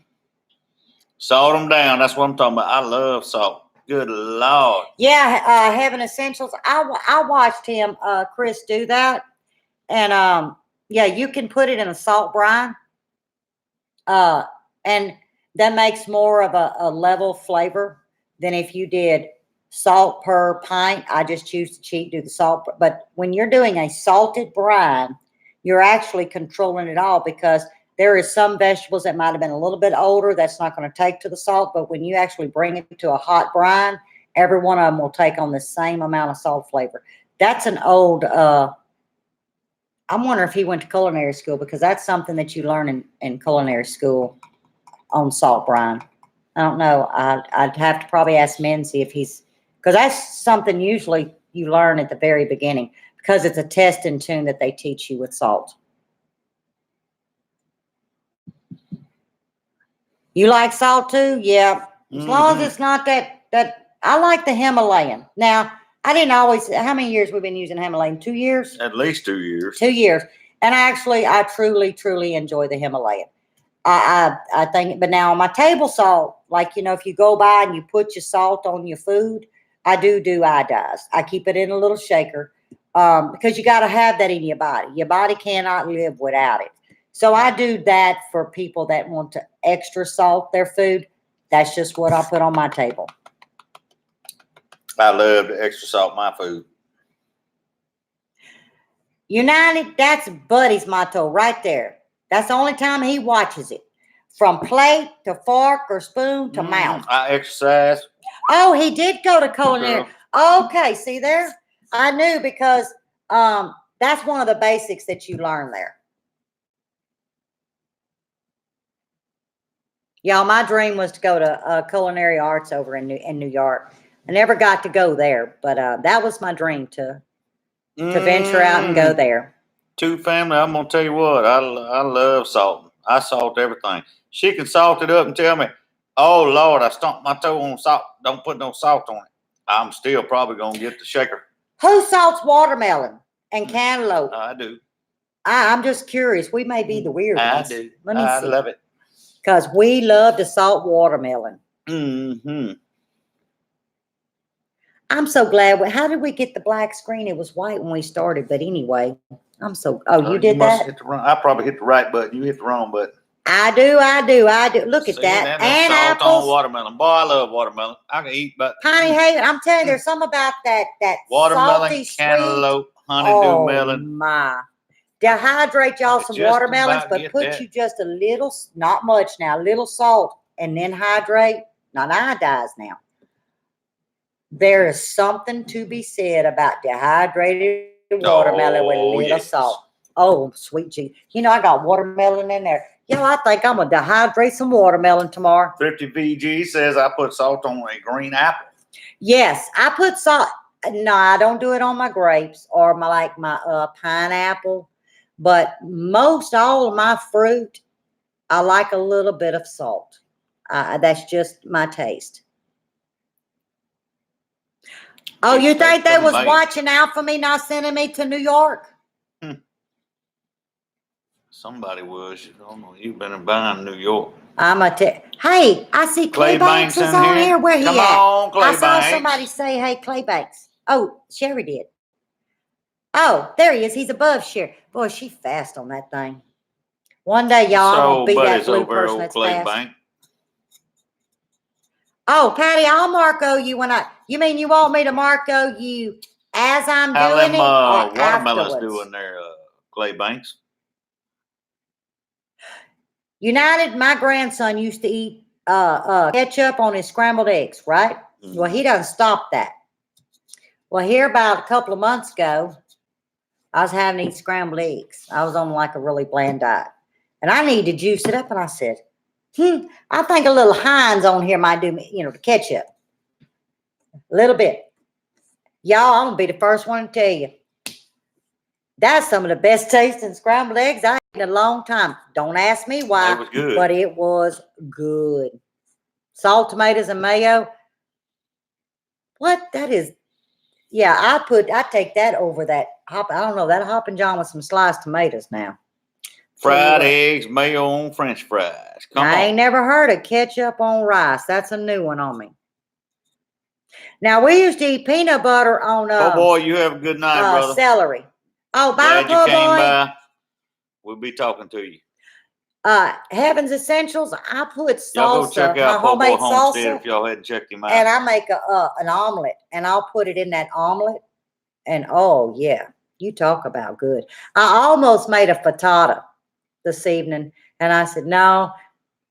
Salt them down. That's what I'm talking about. I love salt. Good Lord. Yeah, Heaven Essentials. I watched him, Chris, do that. And yeah, you can put it in a salt brine. And that makes more of a level flavor than if you did salt per pint. I just choose to cheat, do the salt. But when you're doing a salted brine, you're actually controlling it all, because there is some vegetables that might have been a little bit older that's not going to take to the salt. But when you actually bring it to a hot brine, every one of them will take on the same amount of salt flavor. That's an old, I'm wondering if he went to culinary school, because that's something that you learn in culinary school on salt brine. I don't know. I'd have to probably ask Menzie if he's, because that's something usually you learn at the very beginning, because it's a test and tune that they teach you with salt. You like salt too? Yeah. As long as it's not that I like the Himalayan. Now, I didn't always, how many years we've been using Himalayan? 2 years? At least 2 years. 2 years. And actually, I truly enjoy the Himalayan. I think, but now my table salt, like, if you go by and you put your salt on your food, I do iodized. I keep it in a little shaker, because you got to have that in your body. Your body cannot live without it. So I do that for people that want to extra salt their food. That's just what I put on my table. I love to extra salt my food. United, that's Buddy's motto right there. That's the only time he watches it. From plate to fork or spoon to mouth. I exercise. Oh, he did go to culinary. Okay, see there? I knew, because that's one of the basics that you learn there. Y'all, my dream was to go to culinary arts over in New York. I never got to go there, but that was my dream to venture out and go there. Two family, I'm gonna tell you what, I love salting. I salt everything. She can salt it up and tell me, oh Lord, I stomped my toe on salt. Don't put no salt on it. I'm still probably gonna get the shaker. Who salts watermelon and cantaloupe? I do. I'm just curious. We may be the weird ones. I do. Let me see. I love it. Because we love to salt watermelon. Mm-hmm. I'm so glad. How did we get the black screen? It was white when we started, but anyway, I'm so. Oh, you did that? I probably hit the right button. You hit the wrong button. I do. Look at that. And salt apples. On watermelon. Boy, I love watermelon. I can eat, but Honey Haven, I'm telling you, there's something about that watermelon, salty, cantaloupe, sweet. honeydew melon. Oh my! Dehydrate y'all some watermelons, but put you just a little, not much now, a little salt, and then hydrate. Not iodized now. There is something to be said about dehydrated watermelon with a Oh, little yes. salt. Oh, sweet Jesus. You know, I got watermelon in there. I think I'm going to dehydrate some watermelon tomorrow. Thrifty VG says I put salt on a green apple. Yes, I put salt. No, I don't do it on my grapes or my pineapple. But most all of my fruit, I like a little bit of salt. That's just my taste. Oh, you think they was watching out for me not sending me to New York? Somebody was. I don't know. You've been buying New York. Hey, I see Clay Banks is on here. Where he at? Come on, Clay Banks. I saw Banks. somebody say, hey, Clay Banks. Oh, Sherry did. Oh, there he is. He's above Sherry. Boy, she fast on that thing. One day, y'all, I'm going to be that blue person that's fast. Bank. Oh, Patty, I'll Marco you when you mean you want me to Marco you as I'm doing it or watermelons afterwards? doing their Clay Banks. United, my grandson used to eat ketchup on his scrambled eggs, right? Mm-hmm. Well, he doesn't stop that. Well, here about a couple of months ago, I was having to eat scrambled eggs. I was on like a really bland diet. And I needed to juice it up. And I said, I think a little Heinz on here might do me, the ketchup. A little bit. Y'all, I'm going to be the first one to tell you. That's some of the best tasting scrambled eggs I've eaten in a long time. Don't ask me why, but it was good. Salt, tomatoes, and mayo. What? That is, yeah, I take that over that I don't know, that Hoppin' John with some sliced tomatoes now. Fried eggs, mayo on French fries. I ain't never heard of ketchup on rice. That's a new one on me. Now, we used to eat peanut butter on oh boy, you have a good night, brother. Celery. Oh, bye, glad you came by. We'll be talking to you. Heaven's Essentials. I put salsa. Y'all go check out Po' Boy Homestead if y'all hadn't checked him out. And I make an omelet, and I'll put it in that omelet. And oh yeah, you talk about good. I almost made a frittata this evening, and I said no,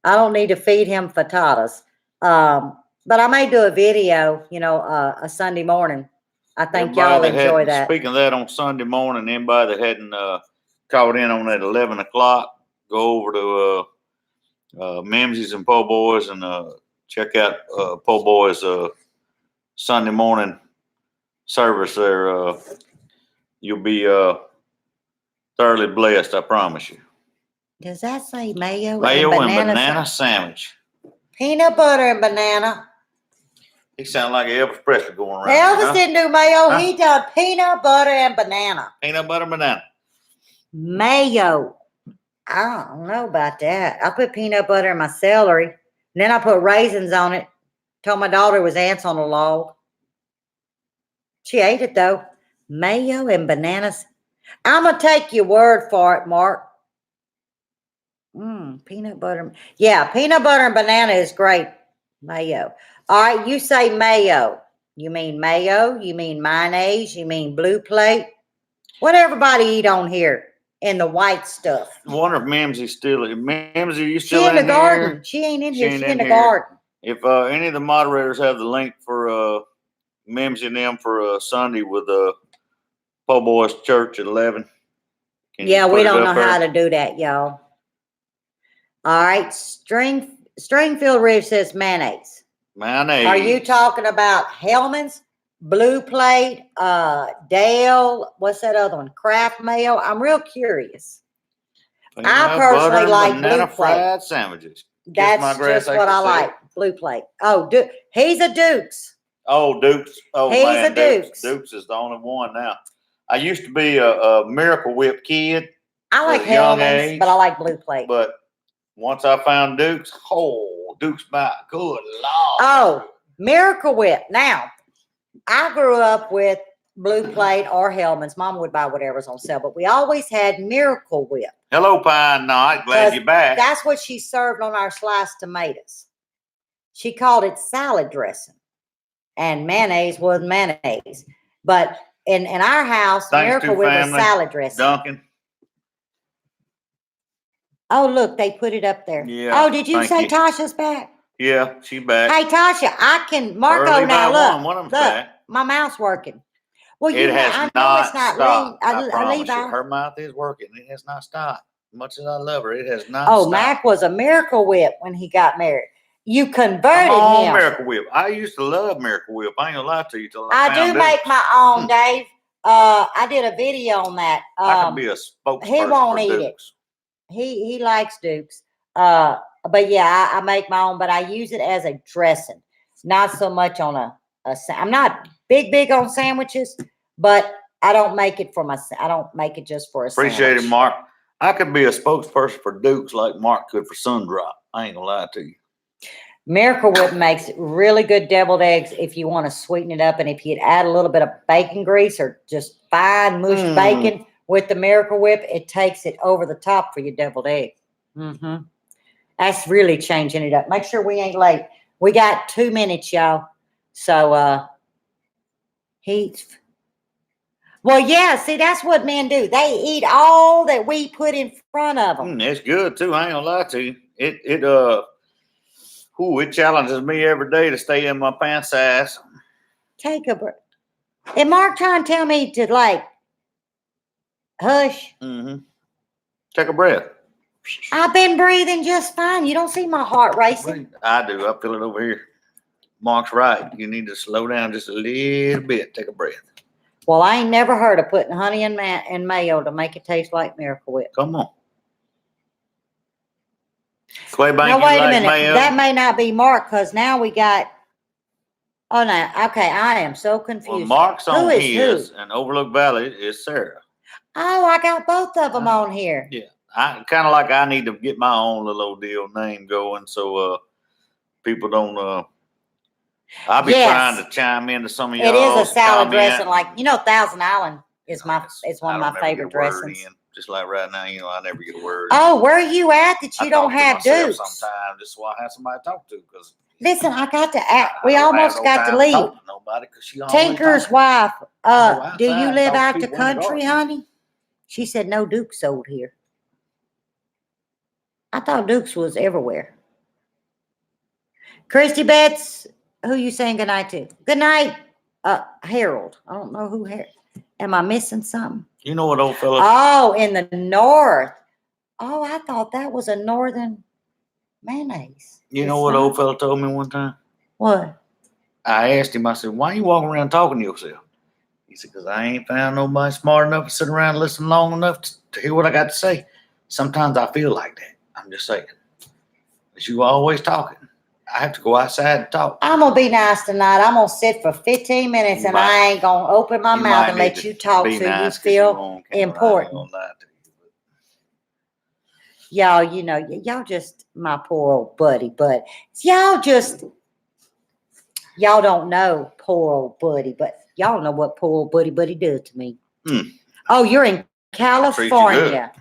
I don't need to feed him frittatas. But I may do a video, a Sunday morning. I think y'all enjoy that. Speaking of that, on Sunday morning, anybody that hadn't caught in on that 11 o'clock, go over to Mimsy's and Po' Boys and check out Po' Boys Sunday morning service there. You'll be thoroughly blessed, I promise you. Does that say mayo and banana sandwich? Peanut butter and banana. He sounded like Elvis Presley going around. Elvis didn't do mayo. Huh? He done peanut butter and banana. Peanut butter and banana. Mayo. I don't know about that. I put peanut butter in my celery. And then I put raisins on it. Told my daughter it was ants on a log. She ate it, though. Mayo and bananas. I'm going to take your word for it, Mark. Peanut butter. Yeah, peanut butter and banana is great. Mayo. All right, you say mayo. You mean mayo? You mean mayonnaise? You mean blue plate? What everybody eat on here in the white stuff? I wonder if Mimsy's still in. Mimsy, you still in the garden. Here? She ain't in here. She's in the garden. If any of the moderators have the link for Mimsy and them for Sunday with Po' Boys Church at 11. Yeah, we don't know how to do that, y'all. All right, Stringfield Ridge says mayonnaise. Mayonnaise. Are you talking about Hellman's, Blue Plate, Dale? What's that other one? Kraft Mayo. I'm real curious. I personally like Blue Plate fried sandwiches. That's just what I like. Blue Plate. Oh, he's a Dukes. Oh, Dukes. Oh, he's a Dukes. Dukes is the only one now. I used to be a Miracle Whip kid. I like Hellman's, but I like Blue Plate. But once I found Dukes, Dukes by good Lord. Oh, Miracle Whip. Now, I grew up with Blue Plate or Hellman's. Mom would buy whatever's on sale, but we always had Miracle Whip. Hello, Pine Knot. Glad you're back. That's what she served on our sliced tomatoes. She called it salad dressing, and mayonnaise was mayonnaise. But in our house, Miracle Whip was salad dressing. Duncan. Oh, look, they put it up there. Yeah. Oh, did you say Tasha's back? Yeah, she's back. Hey, Tasha, I can, Marco, now look, one of them's back. My mouth's working. Well, It has I know not it's not stopped. I promise Levi. you. Her mouth is working. It has not stopped. Much as I love her, it has not Oh, stopped. Mac was a Miracle Whip when he got married. You I'm converted on him. Miracle Whip. I used to love Miracle Whip. I ain't gonna lie to you till I found do make Dukes. my own, Dave. I did a video on that. I can be a spokesperson he won't for eat Dukes. He likes Dukes. But yeah, I make my own, but I use it as a dressing, not so much on I'm not big on sandwiches, but I don't make it for I don't make it just for a Appreciate sandwich. it, Mark. I could be a spokesperson for Dukes like Mark could for Sundrop. I ain't gonna lie to you. Miracle Whip makes really good deviled eggs if you want to sweeten it up, and if you'd add a little bit of bacon grease or just fine mushed bacon with the Miracle Whip, it takes it over the top for your deviled egg. That's really changing it up. Make sure we ain't late. We got 2 minutes, y'all. So well, yeah, see, that's what men do. They eat all that we put in front of them. It's good too. I ain't gonna lie to you. It challenges me every day to stay in my pant size. Take a breath. And Mark trying to tell me to like hush. Take a breath. I've been breathing just fine. You don't see my heart racing. I do. I feel it over here. Mark's right. You need to slow down just a little bit. Take a breath. Well, I ain't never heard of putting honey and mayo to make it taste like Miracle Whip. Come on. Clay Bank, now, wait a minute. Mayo? That may not be Mark because now we got. Oh, no. Okay. I am so confused. Well, Mark's on his, who? and Overlook Valley is Sarah. Oh, I got both of them on here. Yeah. I kind of like I need to get my own little old deal name going so people don't. I'll be trying to chime into some of y'all. It is a salad dressing, like Thousand Island is one of my favorite dressings. Just like right now, I never get a word. Oh, where are you at that you don't have Dukes? Sometimes just so I have somebody to talk to. Because listen, I got to act. We almost got to leave. Nobody, because she Tinker's wife. Do you live out the country, honey? She said no Dukes sold here. I thought Dukes was everywhere. Christy Betts, who you saying goodnight to? Good night, Harold. I don't know who Harold. Am I missing something? You know what, old fella? Oh, in the north. Oh, I thought that was a northern mayonnaise. You know what old fella told me one time? What? I asked him, I said, why you walking around talking to yourself? He said, because I ain't found nobody smart enough to sit around and listen long enough to hear what I got to say. Sometimes I feel like that. I'm just saying. But you always talking. I have to go outside and talk. I'm going to be nice tonight. I'm going to sit for 15 minutes and I ain't going to open my mouth and let you talk so you feel important. Y'all, y'all just my poor old buddy, but y'all don't know poor old buddy, but y'all know what poor old buddy does to me. Oh, you're in California.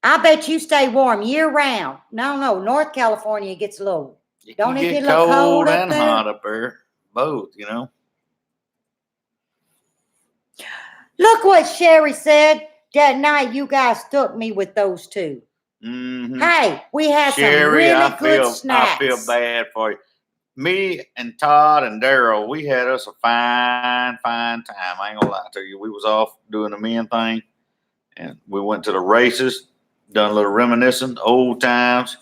I bet you stay warm year round. No, North California gets a little. Don't it get a little cold and hot up there? Both, Look what Sherry said that night. You guys took me with those two. Hey, we had Sherry, some really good snacks. I feel bad for you. Me and Todd and Daryl, we had us a fine time. I ain't gonna lie to you. We was off doing the men thing, and we went to the races, done a little reminiscing, old times.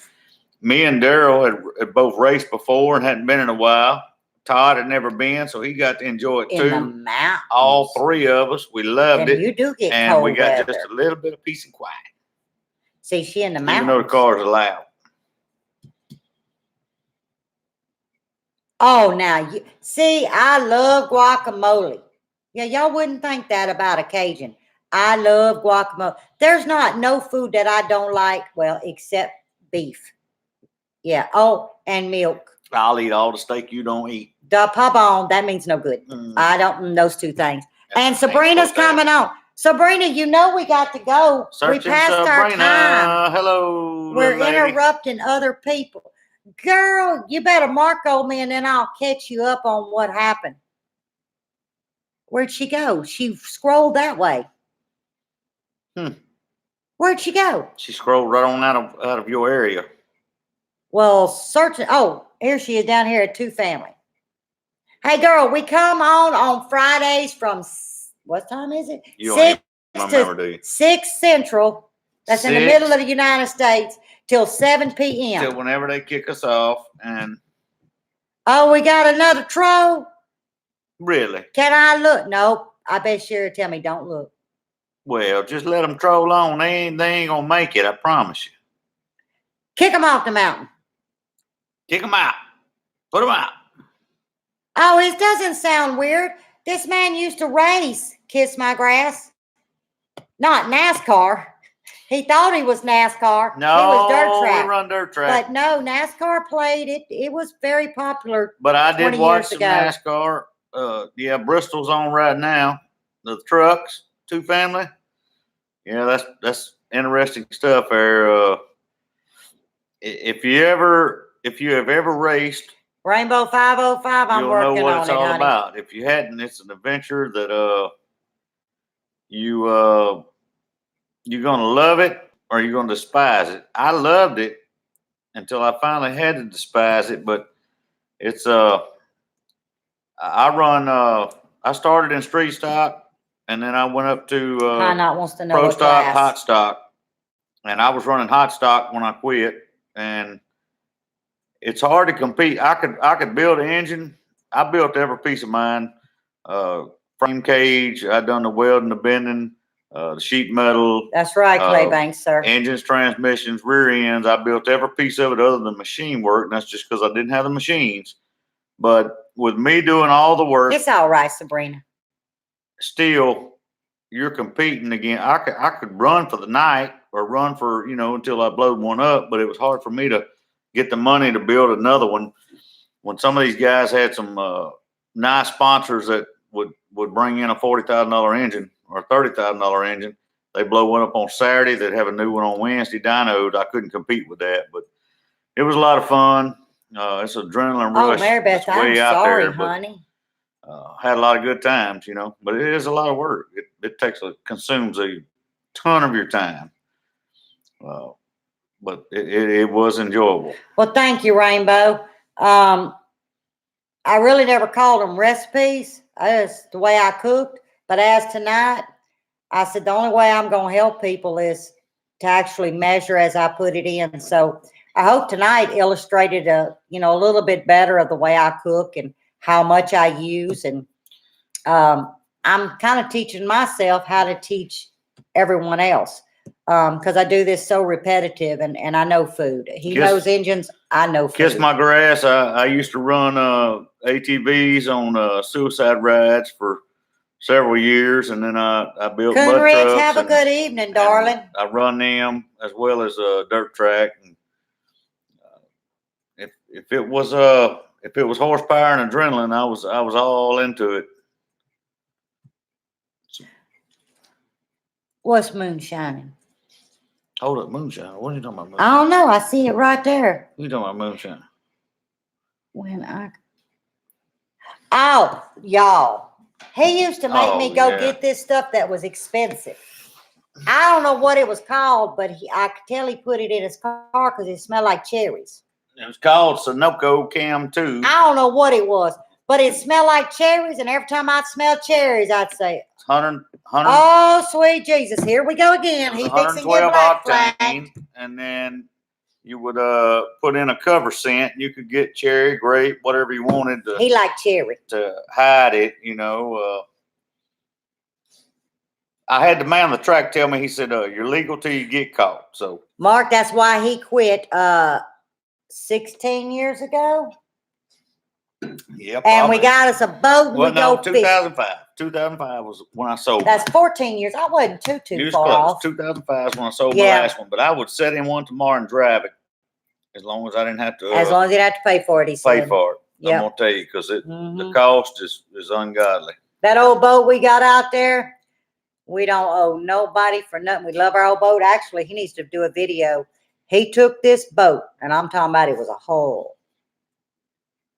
Me and Daryl had both raced before and hadn't been in a while. Todd had never been, so he got to enjoy it too. In the mountains. All three of us, we loved it. You do get and cold we got weather. Just a little bit of peace and quiet. See, she in the mountains. Even though the cars are loud. Oh, now you see, I love guacamole. Yeah, y'all wouldn't think that about a Cajun. I love guacamole. There's no food that I don't like, well, except beef. Yeah. Oh, and milk. I'll eat all the steak you don't eat. The pabon, that means no good. I don't, those two things. And Sabrina's coming on. Sabrina, we got to go. We passed our time. Hello. We're interrupting other people. Girl, you better mark on me and then I'll catch you up on what happened. Where'd she go? She scrolled that way. Where'd she go? She scrolled right on out of your area. Well, searching. Oh, here she is down here at Two Family. Hey, girl, we come on Fridays from, what time is it? You don't even 6 remember, to do you? 6 Central. That's in the 6 middle of the United States till 7 p.m. till whenever they kick us off. And Oh, we got another troll? really, Can I look? Nope. I bet Sherry tell me don't look. well, just let them troll on. They ain't gonna make it. I promise you. Kick them off the mountain. Kick them out. Put them out. Oh, it doesn't sound weird. This man used to race Kiss My Grass. Not NASCAR. He thought he was NASCAR. No, he was dirt track. we run dirt track. But no, NASCAR played it. It was very popular. But I did 20 watch years some ago. NASCAR. Yeah, Bristol's on right now. The trucks, 2 family. Yeah, that's interesting stuff there. If you have ever raced, Rainbow 505, I'm you'll working know what on it's it, all honey. about. If you hadn't, it's an adventure that you're gonna love it or you're gonna despise it. I loved it until I finally had to despise it, but it's I started in street stock and then I went up to High Knot wants to know pro what stock, class. hot stock, and I was running hot stock when I quit. And it's hard to compete. I could build an engine. I built every piece of mine. Frame cage. I done the welding, the bending, the sheet metal. That's right, Claybanks, sir. Engines, transmissions, rear ends. I built every piece of it other than machine work, and that's just because I didn't have the machines. But with me doing all the work, It's all right, Sabrina. still you're competing again. I could run for the night or run for, until I blowed one up, but it was hard for me to get the money to build another one. When some of these guys had some nice sponsors that would bring in a $40,000 engine or a $30,000 engine, they blow one up on Saturday. They'd have a new one on Wednesday. Dynoed. I couldn't compete with that, but it was a lot of fun. It's adrenaline rush. Oh, Mary Beth, It's I'm way out sorry, there, but, honey. had a lot of good times, but it is a lot of work. It consumes a ton of your time. But it was enjoyable. Well, thank you, Rainbow. I really never called them recipes. That's the way I cooked. But as tonight, I said the only way I'm going to help people is to actually measure as I put it in. So I hope tonight illustrated a little bit better of the way I cook and how much I use. And I'm kind of teaching myself how to teach everyone else. Because I do this so repetitive and I know food. He knows engines. I know food. Kiss My Grass. I used to run ATVs on suicide rides for several years, and then I built Coon mud Ridge, trucks. have a good evening, darling. I run them as well as a dirt track. And, if it was horsepower and adrenaline, I was all into it. What's moonshining? Hold up, moonshine. What are you talking about? I don't know. I see it right there. You talking about moonshine? Oh, y'all. He used to make me go yeah. get this stuff that was expensive. I don't know what it was called, but I could tell he put it in his car because it smelled like cherries. It was called Sunoco Cam 2. I don't know what it was, but it smelled like cherries. And every time I'd smell cherries, I'd say, 100. Oh, sweet Jesus. Here we go again. He fixing to get black flagged. And then you would put in a cover scent. You could get cherry, grape, whatever you wanted He liked cherry to hide it. I had the man on the track tell me, he said, you're legal till you get caught. So Mark, that's why he quit 16 years ago. Yep. And we got us a boat and we go 2005. 2005 was when I sold. That's 14 years. I wasn't too far off. 2005 is when I sold my last one, but I would set in one tomorrow and drive it as long as I didn't have to. As long as you didn't have to pay for it, he said. Pay for it. Yep. I'm gonna tell you because the cost is ungodly. That old boat we got out there, we don't owe nobody for nothing. We love our old boat. Actually, he needs to do a video. He took this boat, and I'm talking about it was a hole.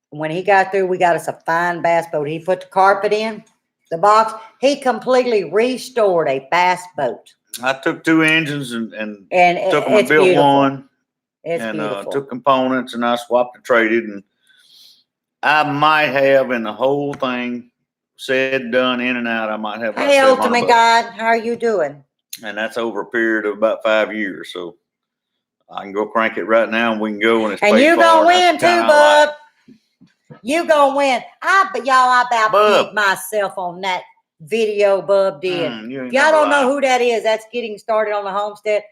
When he got through, we got us a fine bass boat. He put the carpet in the box. He completely restored a bass boat. I took 2 engines and took them and and built beautiful. one. It's beautiful. Took components and I swapped and traded. And I might have in the whole thing said, done, in and out. I might have. About Hey, 700 Ultimate bucks. God, how are you doing? And that's over a period of about 5 years. So I can go crank it right now, and we can go. And it's And paid you for, gonna and that's win the kind too, I like. bub. You gonna win. I about Bub. peed myself on that video Bub did. You ain't If y'all never don't know lied. who that is, that's getting started on the homestead.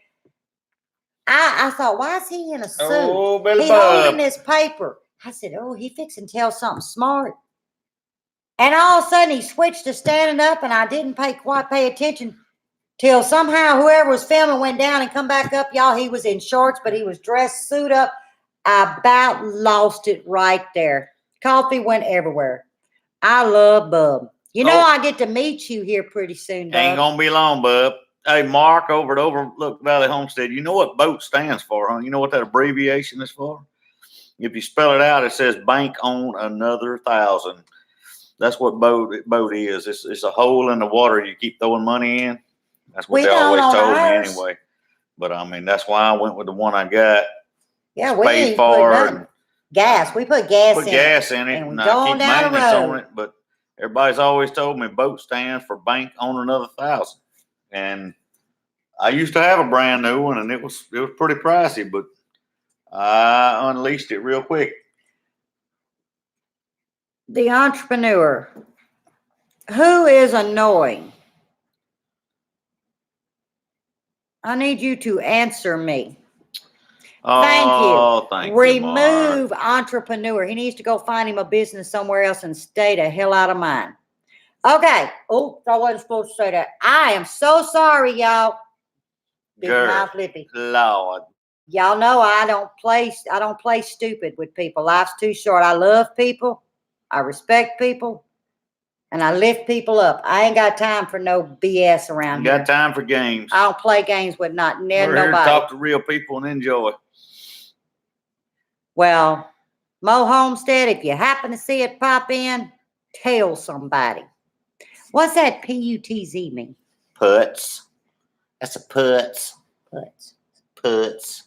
I thought, why is he in a suit? Oh, Billy He Bub. holding this paper. I said, oh, he fixing to tell something smart. And all of a sudden he switched to standing up, and I didn't quite pay attention till somehow whoever was filming went down and come back up. Y'all, he was in shorts, but he was dressed, suit up. I about lost it right there. Coffee went everywhere. I love Bub. You know, I get to meet you here pretty soon, Bub. Ain't gonna be long, bub. Hey, Mark, over at Overlook Valley Homestead, you know what BOAT stands for, huh? You know what that abbreviation is for? If you spell it out, it says Bank on Another 1,000. That's what BOAT is. It's a hole in the water you keep throwing money in. That's what We they don't always on told ours. me anyway. But I mean, that's why I went with the one I got. Yeah, It's we paid ain't for. put nothing. Gas. We put gas in it. And we I going keep down the maintenance on road. it. But everybody's always told me BOAT stands for Bank on Another 1,000. And I used to have a brand new one, and it was pretty pricey, but I unleashed it real quick. The entrepreneur. Who is annoying? I need you to answer me. Thank you. Thank you, Mark. Remove entrepreneur. He needs to go find him a business somewhere else and stay the hell out of mine. Okay. Oh, I wasn't supposed to say that. I am so sorry, y'all. Big Girl, mouth lippy. Lord. Y'all know I don't play stupid with people. Life's too short. I love people. I respect people. And I lift people up. I ain't got time for no BS around You here. got time for games. I don't play games with We're nobody. here to talk to real people and enjoy. Well, Mo Homestead, if you happen to see it pop in, tell somebody. What's that PUTZ mean? Putz. That's a putz. Putz. Putz.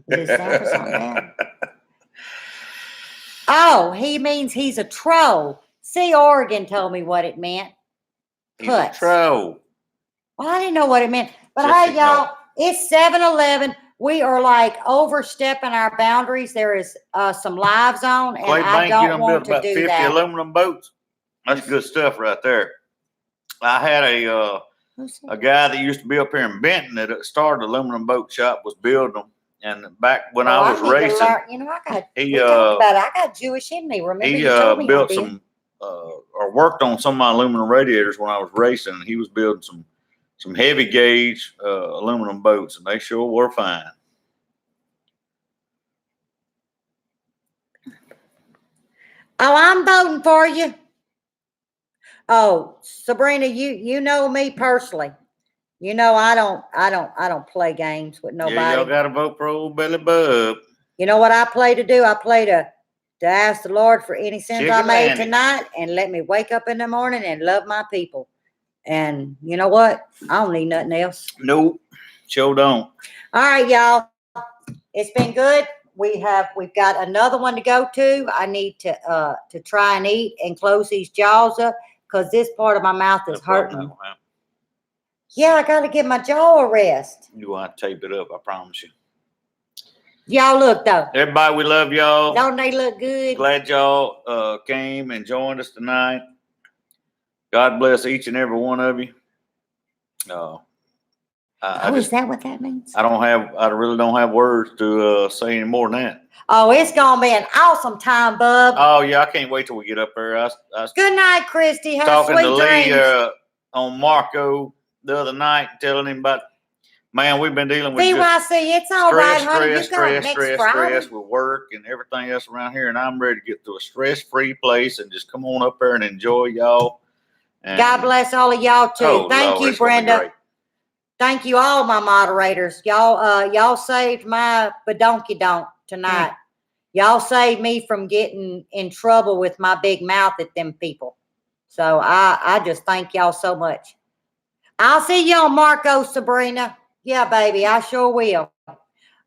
Is that for something? Oh, he means he's a troll. See, Oregon told me what it meant. He's a troll. Well, I didn't know what it meant. But Just hey, y'all, it's 7-Eleven. We are like overstepping our boundaries. There is some lives on, and Clay I Bank, you don't done want built to about do 50 that. aluminum boats. That's good stuff right there. I had a guy that used to be up here in Benton that started an aluminum boat shop, was building them. And back when I was racing, you know, we talked he about it. I got Jewish in me. Remember, he you told me built I did. some or worked on some of my aluminum radiators when I was racing. He was building some heavy gauge aluminum boats, and they sure were fine. Oh, I'm voting for you. Oh, Sabrina, you know me personally. You know I don't play games with nobody. Yeah, y'all got to vote for old Billy Bub. You know what I play to do? I play to ask the Lord for any sins I made tonight, and let me wake up in the morning and love my people. And you know what? I don't need nothing else. Nope, sure don't. All right, y'all. It's been good. We've got another one to go to. I need to try and eat and close these jaws up because this part of my mouth is hurting. Yeah, I got to give my jaw a rest. You want to tape it up? I promise you. Y'all look though. Everybody, we love y'all. Don't they look good? Glad y'all came and joined us tonight. God bless each and every one of you. Is that what that means? I really don't have words to say any more than that. Oh, it's gonna be an awesome time, bub. Oh yeah, I can't wait till we get up there. I was Good night, Christy. Have talking sweet to dreams. Lee on Marco the other night, telling him about, man, we've been dealing with VYC, it's all right, honey. You got next Friday. stress with work and everything else around here, and I'm ready to get to a stress-free place and just come on up there and enjoy y'all. And God bless all of y'all too. Thank you, Brenda. Thank you, all my moderators. Y'all saved my badonky donk tonight. Y'all saved me from getting in trouble with my big mouth at them people. So I just thank y'all so much. I'll see you on Marco, Sabrina. Yeah, baby, I sure will. All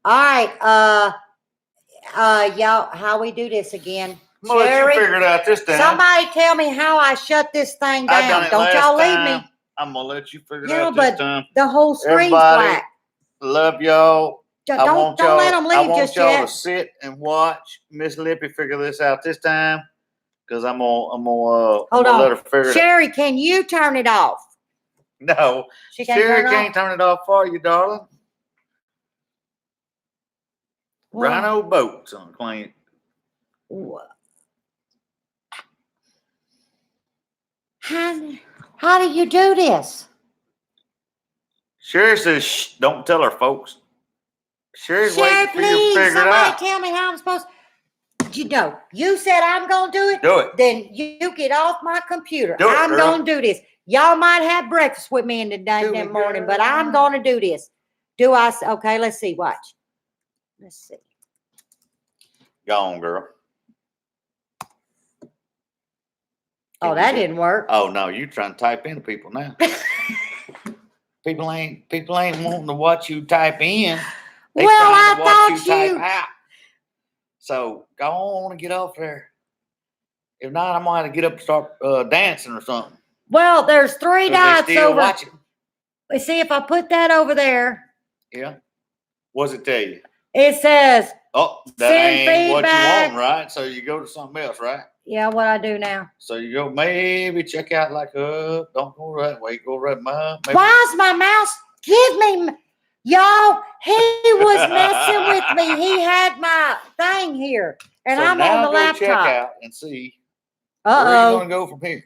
right, y'all, how we do this again? I'm gonna let Sherry, you figure it out this time. somebody tell me how I shut this thing I done down. it Don't last y'all leave time. me. I'm gonna let you figure it Yeah, out this but time. the whole screen's Everybody, black. love y'all. Don't let them I leave want just y'all yet. to sit and watch Miss Lippy figure this out this time, because I'm gonna Hold let her on. figure it out. Sherry, can you turn it off? No, She can't Sherry turn it can't off. turn it off for you, darling. Well, Rhino boats on clean. How do you do this? Sherry says, shh, don't tell her, folks. Sherry's Sherry, waiting for you to please, figure it somebody out. tell me how I'm supposed. You said I'm gonna do it. Do it. Then you get off my computer. Do it, I'm girl. gonna do this. Y'all might have breakfast with me in the morning, but I'm gonna do this. Okay, let's see. Watch. Let's see. Go on, girl. Oh, that didn't work. Oh no, you trying to type into people now. people ain't wanting to watch you type in. They Well, trying to I watch thought you type out. So go on and get off there. If not, I'm gonna have to get up and start dancing or something. Well, there's 3 dots They still over. watching. Let's see if I put that over there. Yeah. What's it tell you? It says, Oh, that send ain't what you feedback. want, right? So you go to something else, right? Yeah, what I do now? So you go maybe check out like don't go that way, go right maybe. Why's my mouse? Give me, y'all. He was messing with me. He had my thing here, and so I'm now on the go laptop. check out and see where you're gonna go from here.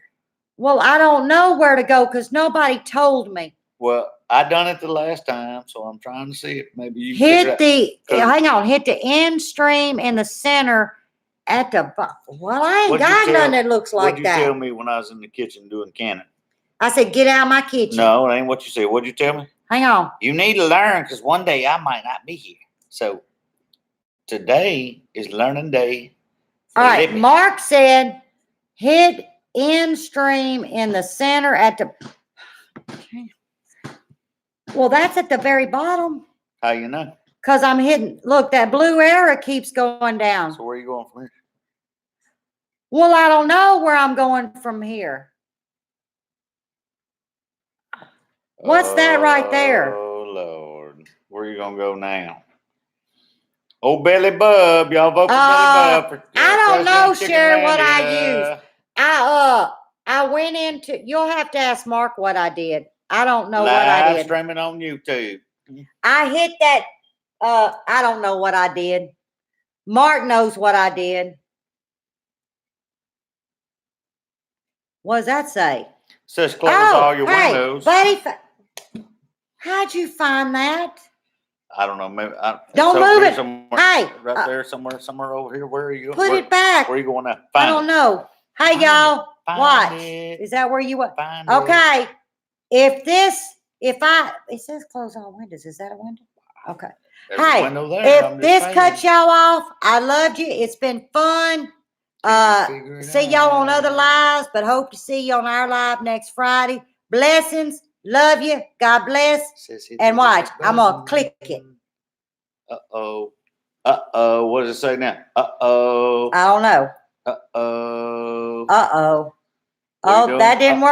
Well, I don't know where to go because nobody told me. Well, I done it the last time, so I'm trying to see if maybe you Hit the. Hang on. Hit the end stream in the center. At the well, I ain't got none that looks like that. that. What'd you tell me when I was in the kitchen doing canning? I said, get out of my kitchen. No, it ain't what you said. What'd you tell me? Hang on. You need to learn because one day I might not be here. So today is learning day. All right. Lippy. Mark said, hit end stream in the center at the. Well, that's at the very bottom. How you know? Because I'm hitting. Look, that blue arrow keeps going down. So where are you going from here? Well, I don't know where I'm going from here. What's that right there? Oh, Lord. Where are you going to go now? Oh, Billy Bub. Y'all vote for Billy Bub. I don't know, Sherry, what I used. I went into, you'll have to ask Mark what I did. I don't know what I did. Live streaming on YouTube. I hit that, I don't know what I did. Mark knows what I did. What does that say? Says close all your windows. Buddy, how'd you find that? I don't know. Maybe don't move it. Hey, right there, somewhere over here. Where are you? Put it back. Where are you going now? I don't know. Hey, y'all, watch. Is that where you went? Okay. It says close all windows. Is that a window? Okay. Hey, if this cuts y'all off, I loved you. It's been fun. See y'all on other lives, but hope to see you on our live next Friday. Blessings. Love you. God bless. And watch. I'm going to click it. Uh-oh. Uh-oh. What does it say now? Uh-oh. I don't know. Uh-oh. Uh-oh. Oh, that didn't work.